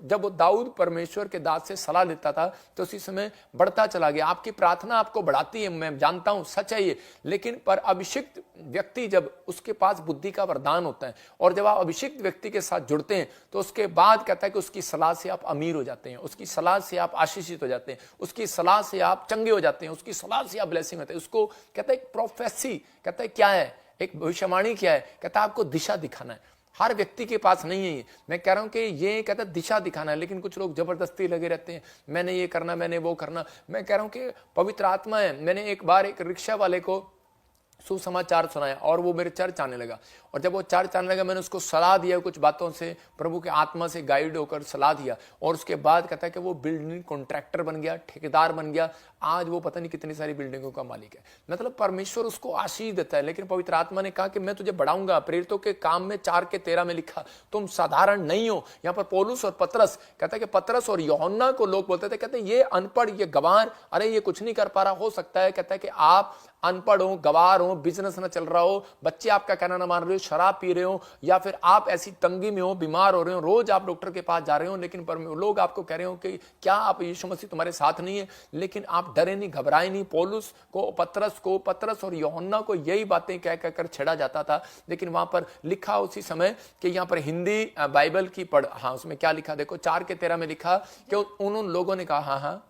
[SPEAKER 2] जब वो दाऊद परमेश्वर के दास से सलाह लेता था तो उसी समय बढ़ता चला गया। आपकी प्रार्थना आपको बढ़ाती है, मैं जानता हूं सच है ये, लेकिन पर अभिषिक्त व्यक्ति जब उसके पास बुद्धि का वरदान होता है और जब आप अभिषिक्त व्यक्ति के साथ जुड़ते हैं तो उसके बाद कहता है कि उसकी सलाह से आप अमीर हो जाते हैं, उसकी सलाह से आप आशीषित हो जाते हैं, उसकी सलाह से आप चंगे हो जाते हैं, उसकी सलाह से आप ब्लेसिंग होते हैं। उसको कहता है प्रोफेसी, कहता है क्या है, एक भविष्यवाणी क्या है, कहता है आपको दिशा दिखाना है। हर व्यक्ति के पास नहीं है ये। मैं कह रहा हूं कि ये कहता है दिशा दिखाना है, लेकिन कुछ लोग जबरदस्ती लगे रहते हैं, मैंने ये करना, मैंने वो करना। मैं कह रहा हूं कि पवित्र आत्मा है। मैंने एक बार एक रिक्शा वाले को सुसमाचार सुनाया और वो मेरे चर्च आने लगा, और जब वो चर्च आने लगा मैंने उसको सलाह दिया, कुछ बातों से प्रभु के आत्मा से गाइड होकर सलाह दिया, और उसके बाद कहता है कि वो बिल्डिंग कॉन्ट्रैक्टर बन गया, ठेकेदार बन गया। आज वो पता नहीं कितनी सारी बिल्डिंगों का मालिक है। मतलब परमेश्वर उसको आशीष देता है, लेकिन पवित्र आत्मा ने कहा कि मैं तुझे बढ़ाऊंगा। प्रेरितों के काम में 4:13 में लिखा, तुम साधारण नहीं हो। यहाँ पर पौलुस और पतरस, कहता है कि पतरस और यूहन्ना को लोग बोलते थे, कहते ये अनपढ़, ये गंवार, अरे ये कुछ नहीं कर पा रहा। हो सकता है कहता है कि आप अनपढ़ हो, गवार हो, बिजनेस ना चल रहा हो, बच्चे आपका कहना ना मान रहे हो, शराब पी रहे हो, या फिर आप ऐसी तंगी में हो, बीमार हो रहे हो, रोज आप डॉक्टर के पास जा रहे हो, लेकिन लोग आपको कह रहे हो कि क्या आप यीशु मसीह तुम्हारे साथ नहीं है, लेकिन आप डरे नहीं, घबराए नहीं। पौलुस को, पतरस और यूहन्ना को यही बातें कह कहकर छेड़ा जाता था। लेकिन वहां पर लिखा उसी समय कि यहाँ पर हिंदी बाइबल की हाँ उसमें क्या लिखा देखो, 4:13 में लिखा कि उन लोगों ने कहा, हाँ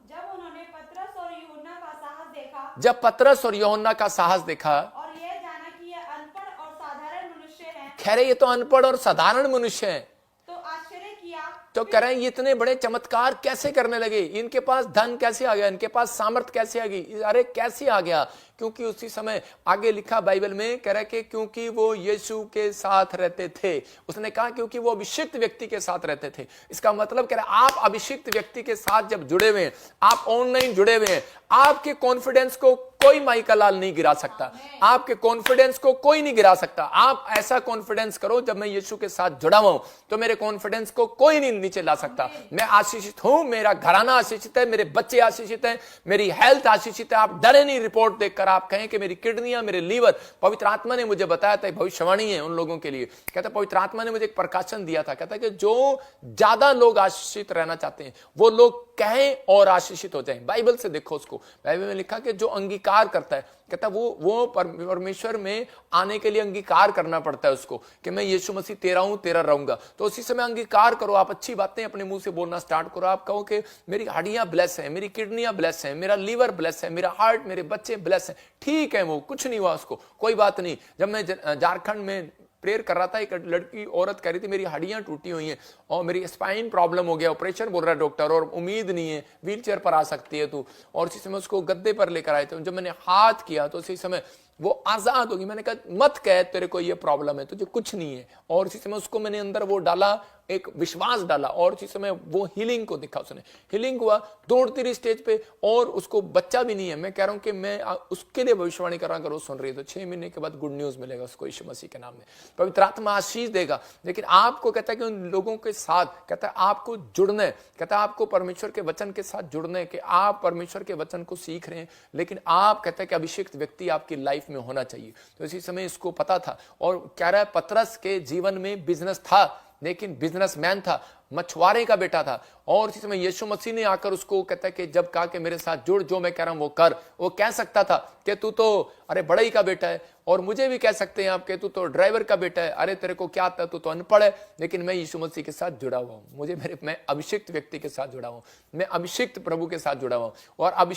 [SPEAKER 2] जब पतरस और यूहन्ना का साहस देखा
[SPEAKER 3] और ये जाना कि ये अनपढ़ और साधारण मनुष्य हैं,
[SPEAKER 2] खैर ये तो अनपढ़ और साधारण मनुष्य हैं,
[SPEAKER 3] तो आश्चर्य किया।
[SPEAKER 2] तो कह रहे हैं ये इतने बड़े चमत्कार कैसे करने लगे, इनके पास धन कैसे आ गया, इनके पास सामर्थ कैसे आ गई, अरे कैसे आ गया। क्योंकि उसी समय आगे लिखा बाइबल में, कह रहा है कि क्योंकि वो यीशु के साथ रहते थे। उसने कहा क्योंकि वो अभिषिक्त व्यक्ति के साथ रहते थे। इसका मतलब कह रहा है आप अभिषिक्त व्यक्ति के साथ जब जुड़े हुए हैं, आप ऑनलाइन जुड़े हुए हैं, आपके कॉन्फिडेंस को कोई माइका लाल नहीं गिरा सकता, आपके कॉन्फिडेंस को कोई नहीं गिरा सकता। आप ऐसा कॉन्फिडेंस करो, जब मैं यीशु के साथ जुड़ा हुआ हूं तो मेरे कॉन्फिडेंस को कोई नहीं नीचे ला सकता। मैं आशीषित हूं, मेरा घराना आशीषित है, मेरे बच्चे आशीषित हैं, मेरी हेल्थ आशीषित है। आप डरे नहीं रिपोर्ट देखकर, आप कहें कि मेरी किडनियां, मेरे लीवर, पवित्र आत्मा ने मुझे बताया था, भविष्यवाणी है उन लोगों के लिए। कहता पवित्र आत्मा ने मुझे एक प्रकाशन दिया था, कहता कि जो ज्यादा लोग आशीषित रहना चाहते हैं वो लोग कहें और आशीषित हो जाएं। बाइबल से देखो उसको, बाइबल में लिखा कि जो अंगीकार करता है, कहता वो परमेश्वर में आने के लिए अंगीकार करना पड़ता है उसको, कि मैं यीशु मसीह तेरा हूं, तेरा रहूंगा। तो उसी समय अंगीकार करो, आप अच्छी बातें अपने मुंह से बोलना स्टार्ट करो। आप कहो कि मेरी हड्डियां ब्लेस है, मेरी किडनियां ब्लेस है, मेरा लीवर ब्लेस है, मेरा हार्ट, मेरे बच्चे ब्लेस है। ठीक है, वो कुछ नहीं हुआ उसको, कोई बात नहीं। जब मैं झारखंड में प्रेयर कर रहा था, एक लड़की औरत कह रही थी मेरी हड्डियां टूटी हुई हैं और मेरी स्पाइन प्रॉब्लम हो गया, ऑपरेशन बोल रहा है डॉक्टर, और उम्मीद नहीं है, व्हील चेयर पर आ सकती है तू। और उसी समय उसको गद्दे पर लेकर आए थे। जब मैंने हाथ किया तो उसी समय वो आजाद होगी। मैंने कहा मत कह तेरे को ये प्रॉब्लम है, तुझे कुछ नहीं है। और उसी समय उसको मैंने अंदर वो डाला, एक विश्वास डाला, और उसी समय वो हीलिंग को दिखा। उसने हीलिंग हुआ, दौड़ती रही स्टेज पे, और उसको बच्चा भी नहीं है। मैं कह रहा हूं कि मैं उसके लिए भविष्यवाणी कर रहा हूं, अगर वो सुन रही है तो 6 महीने के बाद गुड न्यूज मिलेगा उसको यीशु मसीह के नाम में। पवित्र आत्मा आशीष देगा। लेकिन आपको कहता है कि उन लोगों के साथ, कहता है आपको जुड़ना है, कहता है आपको परमेश्वर के वचन के साथ जुड़ना है, कि आप परमेश्वर के वचन को सीख रहे हैं, लेकिन आप कहता है कि अभिषिक्त व्यक्ति आपकी लाइफ में होना चाहिए। तो इसी समय इसको पता था, और कह रहा है पतरस के जीवन में बिजनेस था, लेकिन बिजनेसमैन था, मछुआरे का बेटा था। और इसी समय यीशु मसीह ने आकर उसको कहता है कि जब कहा कि मेरे साथ जुड़, जो मैं कह रहा हूं वो कर। वो कह सकता था कि तू तो अरे बड़ा ही का बेटा है, और मुझे भी कह सकते हैं आप कि तू तो ड्राइवर का बेटा है, अरे तेरे को क्या आता है, तू तो अनपढ़ है। लेकिन मैं यीशु मसीह के साथ जुड़ा हुआ हूं, मैं अभिषिक्त व्यक्ति के साथ जुड़ा हुआ हूं, मैं अभिषिक्त प्रभु के साथ जुड़ा हुआ हूं, और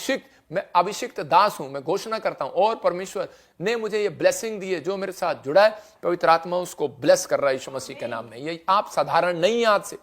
[SPEAKER 2] मैं अभिषिक्त दास हूं। मैं घोषणा करता हूं, और परमेश्वर ने मुझे ये ब्लेसिंग दी है। जो मेरे साथ जुड़ा है, पवित्र आत्मा उसको ब्लेस कर रहा है यीशु मसीह के नाम में। ये आप साधारण नहीं आज से,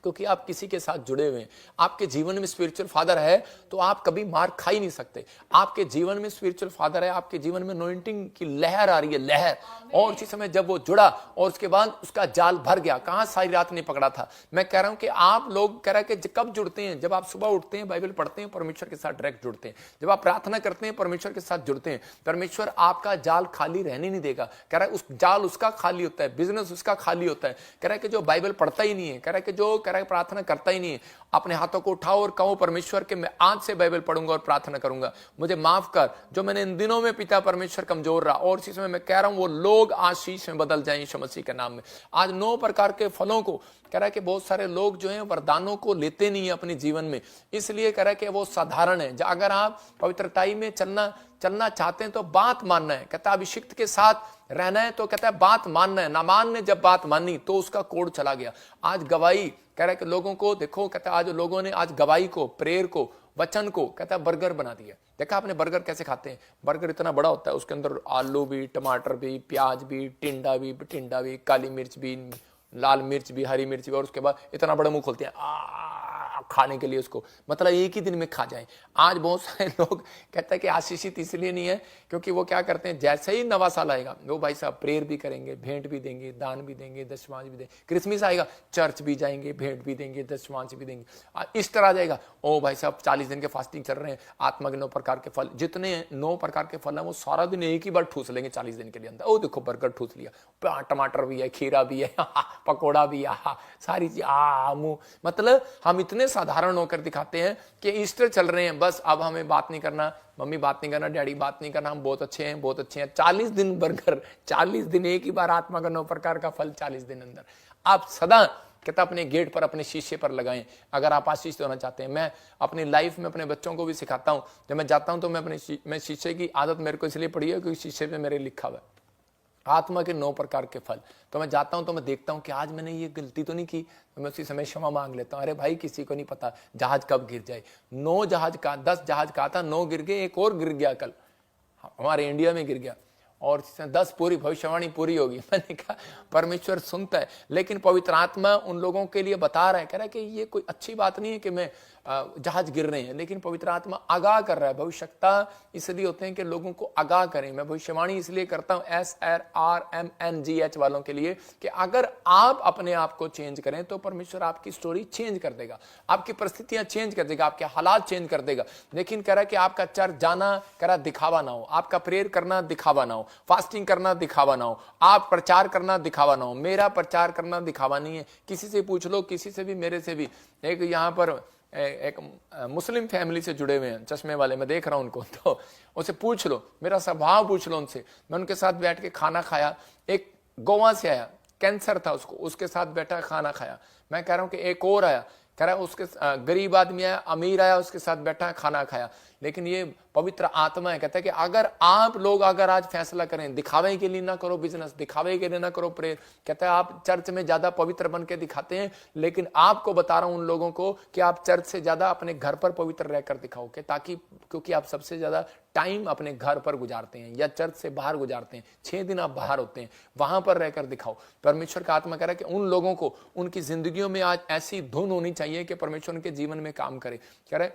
[SPEAKER 2] क्योंकि आप किसी के साथ जुड़े हुए हैं। आपके जीवन में स्पिरिचुअल फादर है तो आप कभी मार खा ही नहीं सकते। आपके जीवन में स्पिरिचुअल फादर है, आपके जीवन में अनॉइंटिंग की लहर आ रही है, लहर। और उसी समय जब वो जुड़ा और उसके बाद उसका जाल भर गया, कहां सारी रात नहीं पकड़ा था। मैं कह रहा हूं कि आप लोग कह रहे हैं कि कब जुड़ते हैं, जब आप सुबह उठते हैं, बाइबल पढ़ते हैं, परमेश्वर के साथ डायरेक्ट जुड़ते हैं। जब आप प्रार्थना करते हैं, परमेश्वर के साथ जुड़ते हैं, परमेश्वर आपका जाल खाली रहने नहीं देगा। कह रहा है उस जाल उसका खाली होता है, बिजनेस उसका खाली होता है। कह रहा है कि जो बाइबल पढ़ता ही नहीं है, कह रहा है कि जो कह रहा है प्रार्थना करता ही नहीं है, अपने हाथों को उठाओ और कहो परमेश्वर के मैं आज से बाइबल पढ़ूंगा और प्रार्थना करूंगा, मुझे माफ कर जो मैंने इन दिनों में पिता परमेश्वर कमजोर रहा। और इसी समय मैं कह रहा हूं वो लोग आशीष में बदल जाएं यीशु मसीह के नाम में। आज 9 प्रकार के फलों को कह रहा है कि बहुत सारे लोग जो हैं वरदानों को लेते नहीं है अपने जीवन में, इसलिए कह रहा है कि वो साधारण है। अगर आप पवित्रताई में चलना चाहते हैं तो बात मानना है। कहता है अभिषिक्त के साथ रहना है तो कहता है बात मानना है। नामान ने जब बात मानी तो उसका कोड चला गया। आज गवाही कह रहा है कि लोगों को देखो, कहता है आज लोगों ने आज गवाही को, प्रेयर को, वचन को कहता है बर्गर बना दिया। देखा आपने बर्गर कैसे खाते हैं? बर्गर इतना बड़ा होता है, उसके अंदर आलू भी, टमाटर भी, प्याज भी, टिंडा भी, काली मिर्च भी, लाल मिर्च भी, हरी मिर्च भी, और उसके बाद इतना बड़ा मुंह खोलते हैं खाने के लिए उसको, मतलब एक ही दिन में खा जाएं। आज बहुत सारे लोग कहते हैं कि आशीषित इसलिए नहीं है क्योंकि वो क्या करते हैं, जैसे ही नवा साल आएगा वो भाई साहब प्रेयर भी करेंगे, भेंट भी देंगे, दान भी देंगे, दशमांश भी देंगे। क्रिसमस आएगा, चर्च भी जाएंगे, भेंट भी देंगे, दशमांश भी देंगे। ईस्टर आ जाएगा, ओ भाई साहब 40 दिन के फास्टिंग चल रहे हैं, आत्मा के 9 प्रकार के फल, जितने 9 प्रकार के फल है वो सारा दिन एक ही बार ठूस लेंगे 40 दिन के लिए अंदर। ओ देखो बर्गर ठूस लिया, टमाटर भी है, खीरा भी है, पकौड़ा भी है, सारी चीज मुंह, मतलब हम इतने साधारण होकर दिखाते हैं कि ईस्टर चल रहे हैं, बस अब हमें बात नहीं करना, मम्मी बात नहीं करना, डैडी बात नहीं करना, हम बहुत अच्छे हैं, बहुत अच्छे हैं। 40 दिन बर्गर, 40 दिन एक ही बार आत्मा का 9 प्रकार का फल 40 दिन अंदर। आप सदा कहता अपने गेट पर, अपने शीशे पर लगाएं अगर आप आशीष होना चाहते हैं। मैं अपनी लाइफ में अपने बच्चों को भी सिखाता हूं, जब मैं जाता हूं तो मैं शीशे की आदत मेरे को इसलिए पड़ी है क्योंकि शीशे पे मेरे लिखा हुआ है आत्मा के 9 प्रकार के फल। तो मैं जाता हूं तो मैं देखता हूं कि आज मैंने ये गलती तो नहीं की, तो मैं उसी समय क्षमा मांग लेता हूं। अरे भाई किसी को नहीं पता जहाज कब गिर जाए। 9 जहाज का, 10 जहाज का था, 9 गिर गए, एक और गिर गया कल हमारे इंडिया में गिर गया, और 10 पूरी भविष्यवाणी पूरी होगी। मैंने कहा परमेश्वर सुनता है, लेकिन पवित्र आत्मा उन लोगों के लिए बता रहा है, कह रहा है कि ये कोई अच्छी बात नहीं है कि मैं जहाज गिर रहे हैं, लेकिन पवित्र आत्मा आगाह कर रहा है। भविष्यता इसलिए होते हैं कि लोगों को आगाह करें। मैं भविष्यवाणी इसलिए करता हूं SRMNGH वालों के लिए कि अगर आप अपने आप को चेंज करें तो परमेश्वर आपकी स्टोरी चेंज कर देगा, आपकी परिस्थितियां चेंज कर देगा, आपके हालात चेंज कर देगा। लेकिन कह रहा है कि आपका चर्च जाना कह रहा दिखावा ना हो, आपका प्रेयर करना दिखावा ना हो, फास्टिंग करना दिखावा ना हो, आप प्रचार करना दिखावा ना हो। मेरा प्रचार करना दिखावा नहीं है। किसी से पूछ लो, किसी से भी, मेरे से भी। एक यहाँ पर एक मुस्लिम फैमिली से जुड़े हुए हैं, चश्मे वाले, मैं देख रहा हूं उनको, तो उसे पूछ लो, मेरा स्वभाव पूछ लो उनसे। मैं उनके साथ बैठ के खाना खाया, एक गोवा से आया, कैंसर था उसको, उसके साथ बैठा खाना खाया। मैं कह रहा हूं कि एक और आया, कह रहा है उसके गरीब आदमी आया, अमीर आया, उसके साथ बैठा खाना खाया। लेकिन ये पवित्र आत्मा है, कहता है कि अगर आप लोग अगर आज फैसला करें, दिखावे के लिए ना करो बिजनेस, दिखावे के लिए ना करो प्रेयर। कहता है आप चर्च में ज्यादा पवित्र बन के दिखाते हैं, लेकिन आपको बता रहा हूं उन लोगों को कि आप चर्च से ज्यादा अपने घर पर पवित्र रहकर दिखाओ, कि ताकि क्योंकि आप सबसे ज्यादा टाइम अपने घर पर गुजारते हैं या चर्च से बाहर गुजारते हैं। 6 दिन आप बाहर होते हैं, वहां पर रहकर दिखाओ। परमेश्वर का आत्मा कह रहा है कि उन लोगों को उनकी जिंदगियों में आज ऐसी धुन होनी चाहिए कि परमेश्वर उनके जीवन में काम करे। कह रहे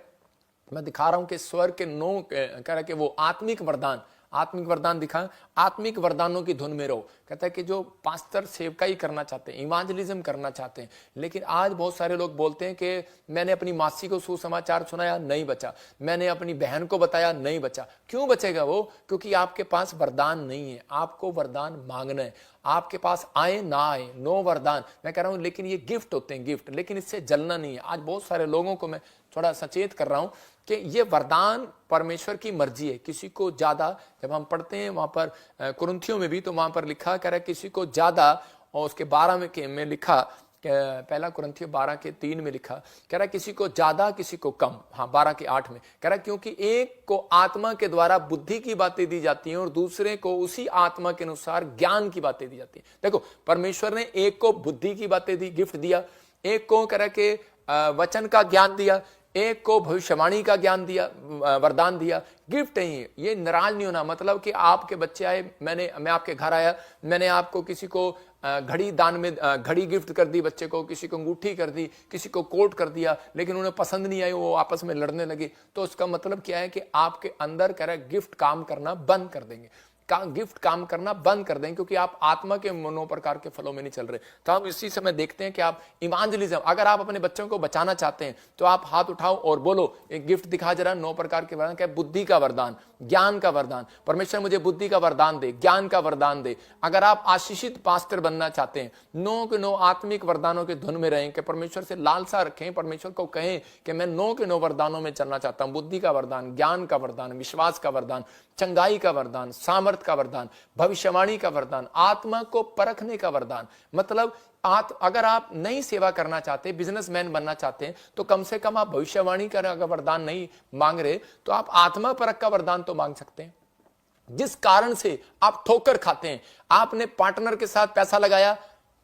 [SPEAKER 2] मैं दिखा रहा हूं कि स्वर के 9 कह रहा है कि वो आत्मिक वरदान दिखा, आत्मिक वरदानों की धुन में रहो। कहता है कि जो पास्टर सेवकाई करना चाहते हैं, इवांजलिज्म करना चाहते हैं, लेकिन आज बहुत सारे लोग बोलते हैं कि मैंने अपनी मासी को सुसमाचार सुनाया, नहीं बचा, मैंने अपनी बहन को बताया, नहीं बचा। क्यों बचेगा वो? क्योंकि आपके पास वरदान नहीं है। आपको वरदान मांगना है, आपके पास आए ना आए, 9 वरदान मैं कह रहा हूं, लेकिन ये गिफ्ट होते हैं, गिफ्ट, लेकिन इससे जलना नहीं है। आज बहुत सारे लोगों को मैं थोड़ा सचेत कर रहा हूं कि ये वरदान परमेश्वर की मर्जी है। किसी को ज्यादा, जब हम पढ़ते हैं वहां पर कुरिन्थियों में भी, तो वहां पर लिखा कह रहा है किसी को ज्यादा, और उसके 12 में लिखा, पहला कुरिन्थियों 12:3 में लिखा, कह रहा है किसी को ज्यादा किसी को कम। हाँ 12:8 में कह रहा है क्योंकि एक को आत्मा के द्वारा बुद्धि की बातें दी जाती हैं और दूसरे को उसी आत्मा के अनुसार ज्ञान की बातें दी जाती हैं। देखो परमेश्वर ने एक को बुद्धि की बातें दी, गिफ्ट दिया, एक को कह रहा है कि वचन का ज्ञान दिया, एक को भविष्यवाणी का ज्ञान दिया, वरदान दिया। गिफ्ट नहीं है, ये नाराज नहीं होना। मतलब कि आपके बच्चे आए, मैं आपके घर आया, मैंने आपको किसी को घड़ी दान में घड़ी गिफ्ट कर दी बच्चे को, किसी को अंगूठी कर दी, किसी को कोट कर दिया, लेकिन उन्हें पसंद नहीं आई, वो आपस में लड़ने लगे। तो उसका मतलब क्या है कि आपके अंदर कह रहा है गिफ्ट काम करना बंद कर देंगे, गिफ्ट काम करना बंद कर दें, क्योंकि आप आत्मा के 9 प्रकार के फलों में नहीं चल रहे। तो हम इसी समय देखते हैं कि आप इवांजलिज्म, अगर आप अपने बच्चों को बचाना चाहते हैं तो आप हाथ उठाओ और बोलो, एक गिफ्ट दिखा जरा 9 प्रकार के वरदान, क्या? बुद्धि का वरदान, ज्ञान का वरदान। परमेश्वर मुझे बुद्धि का वरदान दे, ज्ञान का वरदान दे। अगर आप आशीषित पास्टर बनना चाहते हैं, 9 के 9 आत्मिक वरदानों के धुन में रहें, कि परमेश्वर से लालसा रखें, परमेश्वर को कहें कि मैं 9 के 9 वरदानों में चलना चाहता हूं। बुद्धि का वरदान, ज्ञान का वरदान, विश्वास का वरदान, चंगाई का वरदान, सामर्थ का वरदान, भविष्यवाणी का वरदान, आत्मा को परखने का वरदान। मतलब अगर आप नई सेवा करना चाहते हैं, बिजनेसमैन बनना चाहते हैं, तो कम से कम आप भविष्यवाणी का अगर वरदान नहीं मांग रहे तो आप आत्मा परख का वरदान तो मांग सकते हैं। जिस कारण से आप ठोकर खाते हैं, आपने पार्टनर के साथ पैसा लगाया,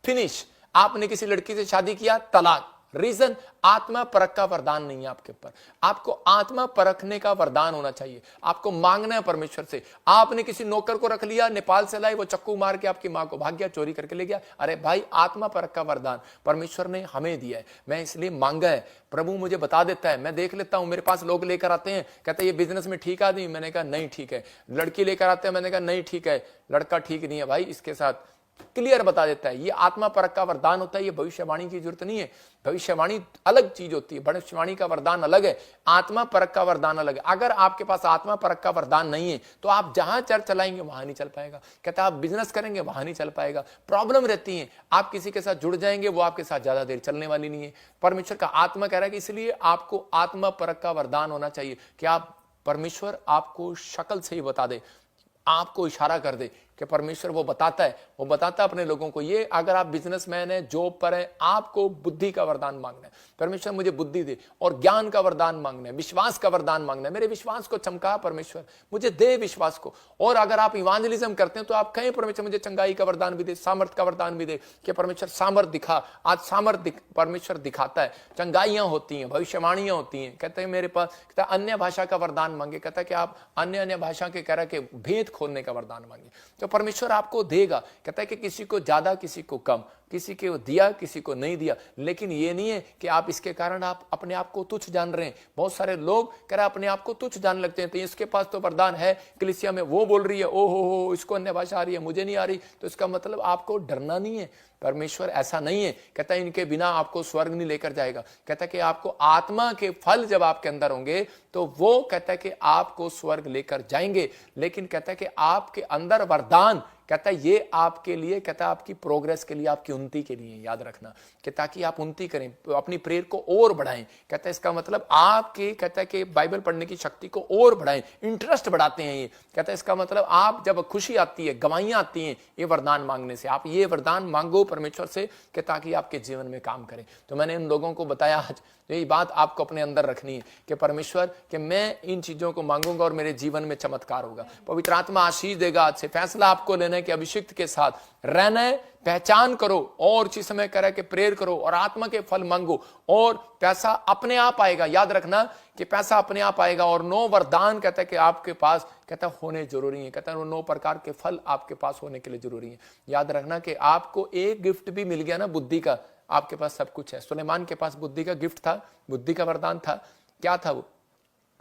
[SPEAKER 2] फिनिश, आपने किसी लड़की से शादी किया, तलाक, रीजन, आत्मा परख का वरदान नहीं है आपके ऊपर। आपको आत्मा परखने का वरदान होना चाहिए। आपको मांगना है परमेश्वर से। आपने किसी नौकर को रख लिया, नेपाल से लाई, वो चक्कू मार के आपकी मां को भाग गया, चोरी करके ले गया। अरे भाई, आत्मा परख का वरदान परमेश्वर ने हमें दिया है, मैं इसलिए मांगा है। प्रभु मुझे बता देता है, मैं देख लेता हूं। मेरे पास लोग लेकर आते हैं, कहते हैं ये बिजनेस में ठीक आदमी, मैंने कहा नहीं ठीक है। लड़की लेकर आते हैं, मैंने कहा नहीं ठीक है, लड़का ठीक नहीं है। भाई इसके साथ क्लियर बता देता है। ये आत्मा परख का वरदान होता है, ये भविष्यवाणी की जरूरत नहीं है। भविष्यवाणी अलग चीज होती है, भविष्यवाणी का वरदान अलग है, आत्मा परख का वरदान अलग है। अगर आपके पास आत्मा परख का वरदान नहीं है तो आप जहां चर्च चलाएंगे वहां नहीं चल पाएगा। कहता है आप बिजनेस करेंगे वहां नहीं चल पाएगा। प्रॉब्लम रहती है, आप किसी के साथ जुड़ जाएंगे, वो आपके साथ ज्यादा देर चलने वाली नहीं है। परमेश्वर का आत्मा कह रहा है कि इसलिए आपको आत्मा परख का वरदान होना चाहिए कि आप, परमेश्वर आपको शक्ल से ही बता दे, आपको इशारा कर दे कि परमेश्वर वो बताता है, वो बताता है अपने लोगों को। ये अगर आप बिजनेसमैन है, जॉब पर है, आपको बुद्धि का वरदान मांगना है। परमेश्वर मुझे बुद्धि दे, और ज्ञान का वरदान मांगना है, विश्वास का वरदान मांगना है। मेरे विश्वास को चमका परमेश्वर, मुझे दे विश्वास को। और अगर आप इवांजलिज्म करते हैं तो आप कहें परमेश्वर मुझे चंगाई का वरदान भी दे, सामर्थ का वरदान भी दे, कि परमेश्वर सामर्थ दिखा। आज सामर्थ परमेश्वर दिखाता है, चंगाइयां होती हैं, भविष्यवाणियां होती हैं। कहते हैं मेरे पास, कहता है अन्य भाषा का वरदान मांगे, कहता है कि आप अन्य भाषा के कह रहा के भेद खोलने का वरदान मांगे, तो परमेश्वर आपको देगा। कहता है कि किसी को ज्यादा, किसी को कम, किसी को दिया, किसी को नहीं दिया। लेकिन ये नहीं है कि आप इसके कारण आप अपने आप को तुच्छ जान रहे हैं। बहुत सारे लोग कह रहे अपने आप को तुच्छ जान लगते हैं, तो इसके पास तो वरदान है, कलीसिया में वो बोल रही है, ओ हो इसको अन्य भाषा आ रही है, मुझे नहीं आ रही, तो इसका मतलब आपको डरना नहीं है। परमेश्वर ऐसा नहीं है, कहता है इनके बिना आपको स्वर्ग नहीं लेकर जाएगा। कहता है कि आपको आत्मा के फल जब आपके अंदर होंगे तो वो कहता है कि आपको स्वर्ग लेकर जाएंगे। लेकिन कहता है कि आपके अंदर वरदान, कहता है ये आपके लिए, कहता है आपकी प्रोग्रेस के लिए, आपकी उन्नति के लिए, याद रखना कि ताकि आप उन्नति करें, अपनी प्रेयर को और बढ़ाएं। कहता है इसका मतलब आपके, कहता है कि बाइबल पढ़ने की शक्ति को और बढ़ाएं, इंटरेस्ट बढ़ाते हैं ये। कहता है इसका मतलब आप जब खुशी आती है, गवाहियां आती हैं ये वरदान मांगने से, आप ये वरदान मांगो परमेश्वर से कि ताकि आपके जीवन में काम करें। तो मैंने इन लोगों को बताया आज, यही बात आपको अपने अंदर रखनी है कि परमेश्वर कि मैं इन चीजों को मांगूंगा और मेरे जीवन में चमत्कार होगा। पवित्र आत्मा आशीष देगा। आज से फैसला आपको लेना है कि अभिषिक्त के साथ रहना है, पहचान करो और इसी समय कह रहा है कि प्रेयर करो और आत्मा के फल मांगो, और पैसा अपने आप आएगा। याद रखना कि पैसा अपने आप आएगा। और 9 वरदान कहता है कि आपके पास, कहता है होने जरूरी है। कहता है वो 9 प्रकार के फल आपके पास होने के लिए जरूरी है। याद रखना कि आपको एक गिफ्ट भी मिल गया ना बुद्धि का, आपके पास सब कुछ है। सुलेमान के पास बुद्धि का गिफ्ट था, बुद्धि का वरदान था। क्या था वो?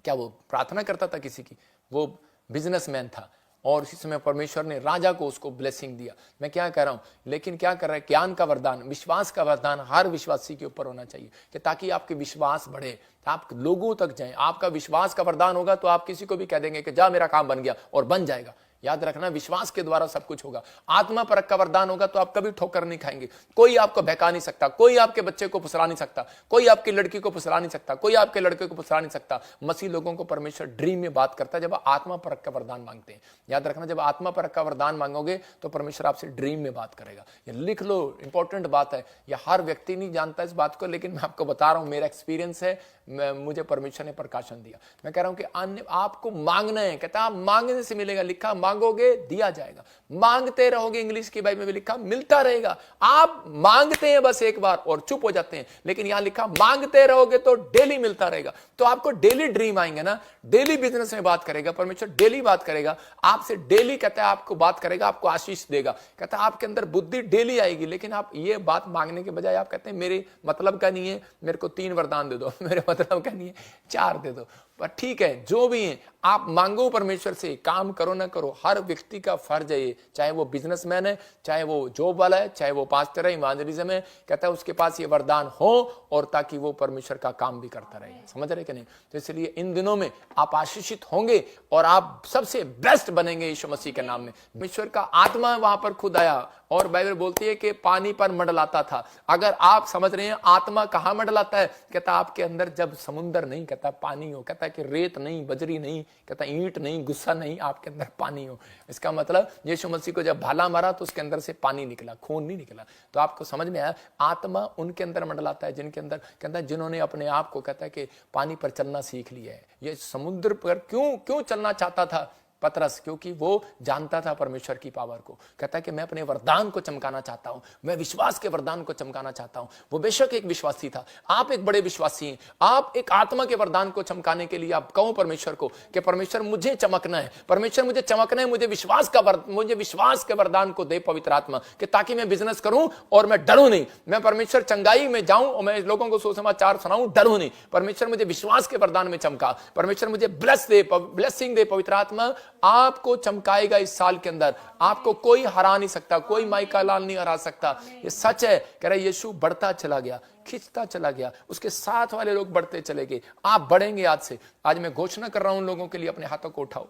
[SPEAKER 2] क्या वो प्रार्थना करता था किसी की? वो बिजनेसमैन था और इसी समय परमेश्वर ने राजा को उसको ब्लेसिंग दिया। मैं क्या कह रहा हूं, लेकिन क्या कर रहा है, ज्ञान का वरदान, विश्वास का वरदान हर विश्वासी के ऊपर होना चाहिए कि ताकि आपके विश्वास बढ़े, आप लोगों तक जाएं। आपका विश्वास का वरदान होगा तो आप किसी को भी कह देंगे कि जा मेरा काम बन गया, और बन जाएगा। याद रखना विश्वास के द्वारा सब कुछ होगा। आत्मा परख का वरदान होगा तो आप कभी ठोकर नहीं खाएंगे। कोई आपको बहका नहीं सकता, कोई आपके बच्चे को फुसला नहीं सकता, कोई आपकी लड़की को फुसला नहीं सकता, कोई आपके लड़के को फुसला नहीं सकता। मसीह लोगों को परमेश्वर ड्रीम में बात करता है जब आत्मा परख का वरदान मांगते हैं। याद रखना जब आत्मा परख का वरदान मांगोगे तो परमेश्वर आपसे ड्रीम में बात करेगा। ये लिख लो, इंपॉर्टेंट बात है। यह हर व्यक्ति नहीं जानता इस बात को, लेकिन मैं आपको बता रहा हूं, मेरा एक्सपीरियंस है, मुझे परमेश्वर ने प्रकाशन दिया। मैं कह रहा हूं कि अन्य आपको मांगना है। कहता है मांगने से मिलेगा, लिखा मांगोगे दिया जाएगा, मांगते रहोगे, इंग्लिश की बाइबल में भी लिखा मिलता रहेगा। आप मांगते हैं बस एक बार और चुप हो जाते हैं, लेकिन यहां लिखा मांगते रहोगे तो डेली मिलता रहेगा। तो आपको डेली ड्रीम आएंगे ना, डेली बिजनेस में बात करेगा परमेश्वर, डेली बात करेगा आपसे, डेली कहता है आपको बात करेगा, आपको आशीष देगा। कहता है आपके अंदर बुद्धि डेली आएगी। लेकिन आप ये बात मांगने के बजाय आप कहते हैं मेरे मतलब का नहीं है, मेरे को 3 वरदान दे दो, मेरे मतलब का नहीं है 4 दे दो। पर ठीक है, जो भी है आप मांगो परमेश्वर से, काम करो ना करो, हर व्यक्ति का फर्ज है ये, चाहे वो बिजनेसमैन है, चाहे वो जॉब वाला है, चाहे वो पास्टर है, इवांजलिज्म है, कहता है उसके पास ये वरदान हो और ताकि वो परमेश्वर का काम भी करता रहे। समझ रहे कि नहीं? तो इसलिए इन दिनों में आप आशीषित होंगे और आप सबसे बेस्ट बनेंगे यीशु मसीह के नाम में। परमेश्वर का आत्मा वहां पर खुद आया और बाइबल बोलती है कि पानी पर मंडलाता था। अगर आप समझ रहे हैं आत्मा कहां मंडलाता है, कहता आपके अंदर जब समुंदर नहीं, कहता पानी हो, कहता कि रेत नहीं, बजरी नहीं, कहता ईंट नहीं, गुस्सा नहीं, आपके अंदर पानी हो। इसका मतलब यीशु मसीह को जब भाला मारा तो उसके अंदर से पानी निकला, खून नहीं निकला। तो आपको समझ में आया, आत्मा उनके अंदर मंडलाता है जिनके अंदर, कहता है जिन्होंने अपने आप को, कहता है कि पानी पर चलना सीख लिया है। ये समुद्र पर क्यों चलना चाहता था पतरस, क्योंकि वो जानता था परमेश्वर की पावर को। कहता है कि मैं अपने वरदान को चमकाना चाहता हूं, मैं विश्वास के वरदान को चमकाना चाहता हूं। वो बेशक एक विश्वासी था, आप एक बड़े विश्वासी हैं, आप एक आत्मा के वरदान को चमकाने के लिए आप कहो परमेश्वर को कि परमेश्वर मुझे चमकना है, परमेश्वर मुझे चमकना है, मुझे विश्वास के वरदान को दे पवित्र आत्मा, कि ताकि मैं बिजनेस करूं और मैं डरूं नहीं, मैं परमेश्वर चंगाई में जाऊं और मैं लोगों को सुसमाचार सुनाऊं, डरूं नहीं। परमेश्वर मुझे विश्वास के वरदान में चमका, परमेश्वर मुझे ब्लेसिंग दे। पवित्र आत्मा आपको चमकाएगा इस साल के अंदर, आपको कोई हरा नहीं सकता, कोई माइका लाल नहीं हरा सकता। ये सच है। कह रहा है यीशु बढ़ता चला गया, खिंचता चला गया, उसके साथ वाले लोग बढ़ते चले गए। आप बढ़ेंगे आज से। आज मैं घोषणा कर रहा हूं लोगों के लिए, अपने हाथों को उठाओ,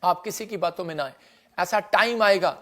[SPEAKER 2] आप किसी की बातों में ना आए। ऐसा टाइम आएगा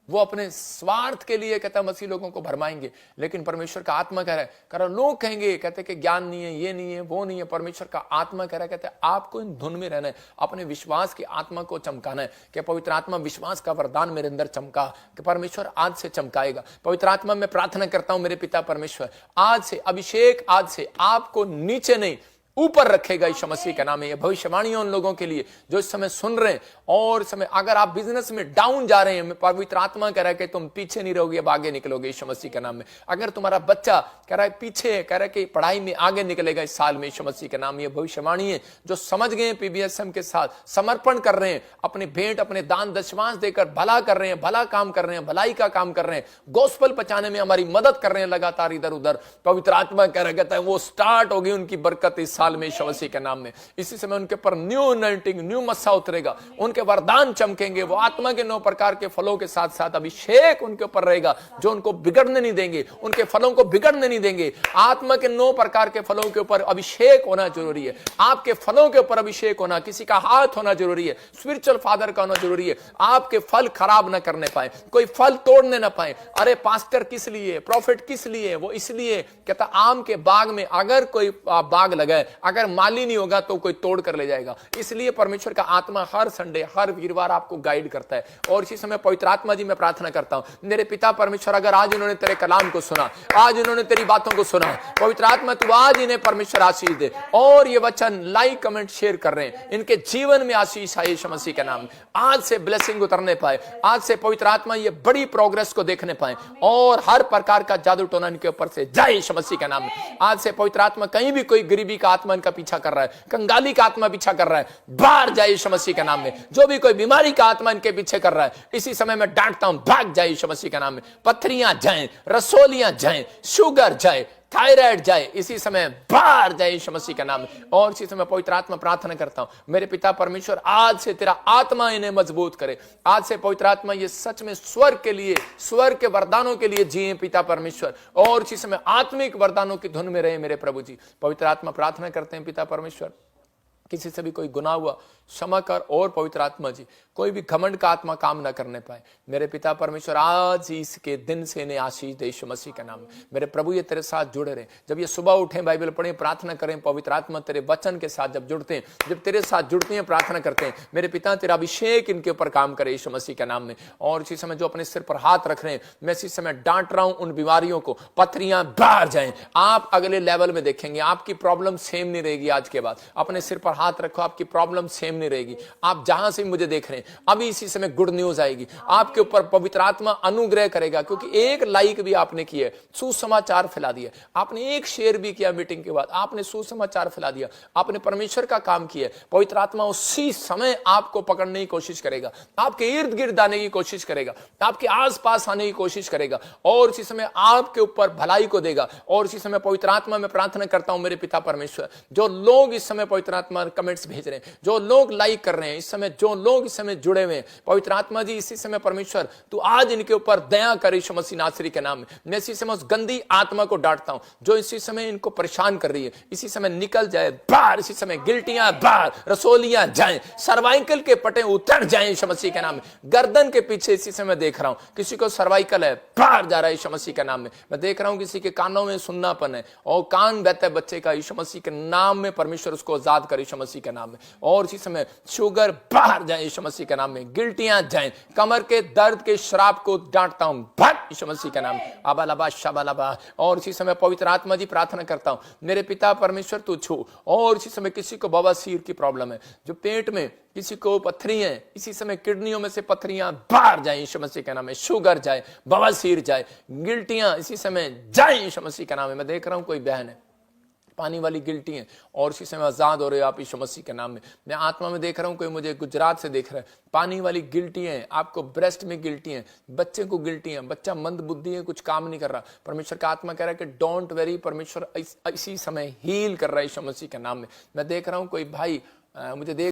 [SPEAKER 2] वो अपने स्वार्थ के लिए कहता है मसीह लोगों को भरमाएंगे, लेकिन परमेश्वर का आत्मा कह रहा है, कारण लोग कहेंगे, कहते हैं कि ज्ञान नहीं है, ये नहीं है, वो नहीं है। परमेश्वर का आत्मा कह रहा है, कहते हैं आपको इन धुन में रहना है, अपने विश्वास की आत्मा को चमकाना है। कि पवित्र आत्मा विश्वास का वरदान मेरे अंदर चमका, कि परमेश्वर आज से चमकाएगा। पवित्र आत्मा मैं प्रार्थना करता हूं मेरे पिता परमेश्वर, आज से अभिषेक, आज से आपको नीचे नहीं ऊपर रखेगा यीशु मसीह के नाम में। ये भविष्यवाणी उन लोगों के लिए जो इस समय सुन रहे हैं, और इस समय अगर आप बिजनेस में डाउन जा रहे हैं, पवित्र आत्मा कह रहा है कि तुम पीछे नहीं रहोगे, अब आगे निकलोगे यीशु मसीह के नाम में। अगर तुम्हारा बच्चा कह रहा है पीछे, कह रहा है कि पढ़ाई में आगे निकलेगा इस साल में यीशु मसीह के नाम में। ये भविष्यवाणी है जो समझ गए पीबीएसएम के साथ समर्पण कर रहे हैं, अपने भेंट, अपने दान दशमांश देकर भला कर रहे हैं, भला काम कर रहे हैं, भलाई का काम कर रहे हैं, गोस्पल पहुंचाने में हमारी मदद कर रहे हैं लगातार इधर उधर। पवित्र आत्मा कह रहा कहता है वो स्टार्ट होगी उनकी बरकत इस साल में यीशु मसीह के नाम में। इसी समय उनके पर न्यू अनॉइंटिंग, न्यू मस्सा उतरेगा, उनके वरदान चमकेंगे। वो आत्मा के 9 प्रकार के फलों के साथ साथ अभिषेक उनके ऊपर रहेगा जो उनको बिगड़ने नहीं देंगे, उनके फलों को बिगड़ने नहीं देंगे। आत्मा के 9 प्रकार के फलों के ऊपर अभिषेक होना जरूरी है। आपके फलों के ऊपर अभिषेक होना, किसी का हाथ होना जरूरी है, स्पिरिचुअल फादर का होना जरूरी है। आपके फल खराब ना करने पाए, कोई फल तोड़ने ना पाए। अरे पास्टर किस लिए, प्रॉफिट किस लिए, वो इसलिए कहता आम के बाग में अगर कोई बाग लगाए, अगर माली नहीं होगा तो कोई तोड़ कर ले जाएगा। इसलिए परमेश्वर का आत्मा हर संडे, हर वीरवार आपको गाइड करता है। और इसी समय पवित्र आत्मा जी मैं प्रार्थना करता हूं मेरे पिता परमेश्वर, अगर आज इन्होंने तेरे कलाम को सुना, आज इन्होंने तेरी बातों को सुना, पवित्र आत्मा तू आज इन्हें परमेश्वर आशीष दे। और ये वचन लाइक कमेंट शेयर कर रहे हैं, इनके जीवन में आशीष आए यीशु मसीह के नाम में। आज से ब्लेसिंग उतरने पाए, आज से पवित्र आत्मा ये बड़ी प्रोग्रेस को देखने पाए, और हर प्रकार का जादू टोना इनके ऊपर से जाए यीशु मसीह के नाम में। आज से पवित्र आत्मा कहीं भी कोई गरीबी का आत्मा इनका पीछा कर रहा है, कंगाली का आत्मा पीछा कर रहा है, बाहर जाए यीशु मसीह के नाम में। जो भी कोई बीमारी का आत्मा इनके पीछे कर रहा है, इसी समय मैं डांटता हूं, भाग जाए यीशु मसीह के नाम में। पत्थरियां जाएं, रसोलियां जाएं, शुगर जाए, थायराइड जाए, इसी समय बाहर जाए यीशु मसीह का नाम में। और इसी समय पवित्र आत्मा प्रार्थना करता हूं मेरे पिता परमेश्वर, आज से तेरा आत्मा इन्हें मजबूत करे। आज से पवित्र आत्मा ये सच में स्वर्ग के लिए, स्वर्ग के वरदानों के लिए जिए पिता परमेश्वर, और इसी समय आत्मिक वरदानों की धुन में रहे मेरे प्रभु जी। पवित्र आत्मा प्रार्थना करते हैं पिता परमेश्वर, किसी से भी कोई गुनाह हुआ क्षमा कर, और पवित्र आत्मा जी कोई भी घमंड का आत्मा काम ना करने पाए मेरे पिता परमेश्वर। आज ही इसके दिन से इन्हें आशीष दे यीशु मसीह का नाम में। मेरे प्रभु ये तेरे साथ जुड़े रहे, जब ये सुबह उठें, बाइबल पढ़ें, प्रार्थना करें, पवित्र आत्मा तेरे वचन के साथ जब जुड़ते हैं, जब तेरे साथ जुड़ते हैं, प्रार्थना करते हैं, मेरे पिता तेरा अभिषेक इनके ऊपर काम करे यीशु मसीह के नाम में। और इसी समय जो अपने सिर पर हाथ रख रहे हैं, मैं इसी समय डांट रहा हूं उन बीमारियों को, पथरियां बाहर जाएं। आप अगले लेवल में देखेंगे, आपकी प्रॉब्लम सेम नहीं रहेगी आज के बाद। अपने सिर पर हाथ रखो, आपकी प्रॉब्लम सेम नहीं रहेगी। आप जहां से मुझे देख रहे हैं, अभी इसी समय गुड न्यूज आएगी आपके ऊपर, पवित्र आत्मा अनुग्रह करेगा, क्योंकि एक लाइक भी आपने किया, सुसमाचार फैला दिया, आपने एक शेयर भी किया मीटिंग के बाद, आपने सुसमाचार फैला दिया, आपने परमेश्वर का काम किया। पवित्र आत्मा उसी समय आपको पकड़ने की कोशिश करेगा, आपके इर्द गिर्द आने की कोशिश करेगा, आपके आसपास आने की कोशिश करेगा, और इसी समय आपके ऊपर भलाई को देगा। और इसी समय पवित्र आत्मा में प्रार्थना करता हूं मेरे पिता परमेश्वर, जो लोग इस समय पवित्र आत्मा कमेंट्स भेज रहे हैं, जो लोग लाइक कर रहे हैं इस समय, जो लोग इस समय जुड़े हुए हैं, पवित्र आत्मा जी इसी समय परमेश्वर तू आज इनके ऊपर दया कर यीशु मसीह नासरी के नाम में। मैं इसी समय उस गंदी आत्मा को डांटता हूं जो इसी समय इनको परेशान कर रही है, इसी समय निकल जाए बाहर। इसी समय गिल्टियां बाहर, रसोलियां जाएं, सर्वाइकल के पटे उतर जाएं यीशु मसीह के नाम में। गर्दन के पीछे इसी समय देख रहा हूं किसी को सर्वाइकल है, बाहर जा रहा है यीशु मसीह के नाम में। मैं देख रहा हूं किसी के कानों में सुन्नापन है और कान बहता है बच्चे का, यीशु मसीह के नाम में परमेश्वर उसको आजाद कर यीशु यीशु मसीह के नाम में। और इसी समय शुगर बाहर जाए यीशु मसीह के नाम में, गिल्टियां जाएं, कमर के दर्द के श्राप को डांटता हूं, भाग यीशु मसीह के नाम में। अबालबा शबालबा। और इसी समय पवित्र आत्मा जी प्रार्थना करता हूं, मेरे पिता परमेश्वर तू छू। और इसी समय किसी को बवासीर की प्रॉब्लम है, जो पेट में किसी को पत्थरी है, इसी समय किडनियों में से पत्थरियां बाहर जाए यीशु मसीह के नाम में, शुगर जाए, बवासीर जाए, गिल्टियां इसी समय जाए यीशु मसीह के नाम में। मैं देख रहा हूं कोई बहन है पानी वाली गिल्टी है और इसी समय आजाद हो रहे हो आप यीशु मसीह के नाम में। मैं आत्मा में देख रहा हूं कोई मुझे गुजरात से देख रहा है, पानी वाली गिल्टी है, आपको ब्रेस्ट में गिल्टी है, बच्चे को गिल्टी है, बच्चा मंद बुद्धि है, कुछ काम नहीं कर रहा। परमेश्वर का आत्मा कह रहा है कि डोंट वेरी, परमेश्वर इसी समय हील कर रहा है यीशु मसीह के नाम में। मैं देख रहा हूं कोई भाई मुझे देख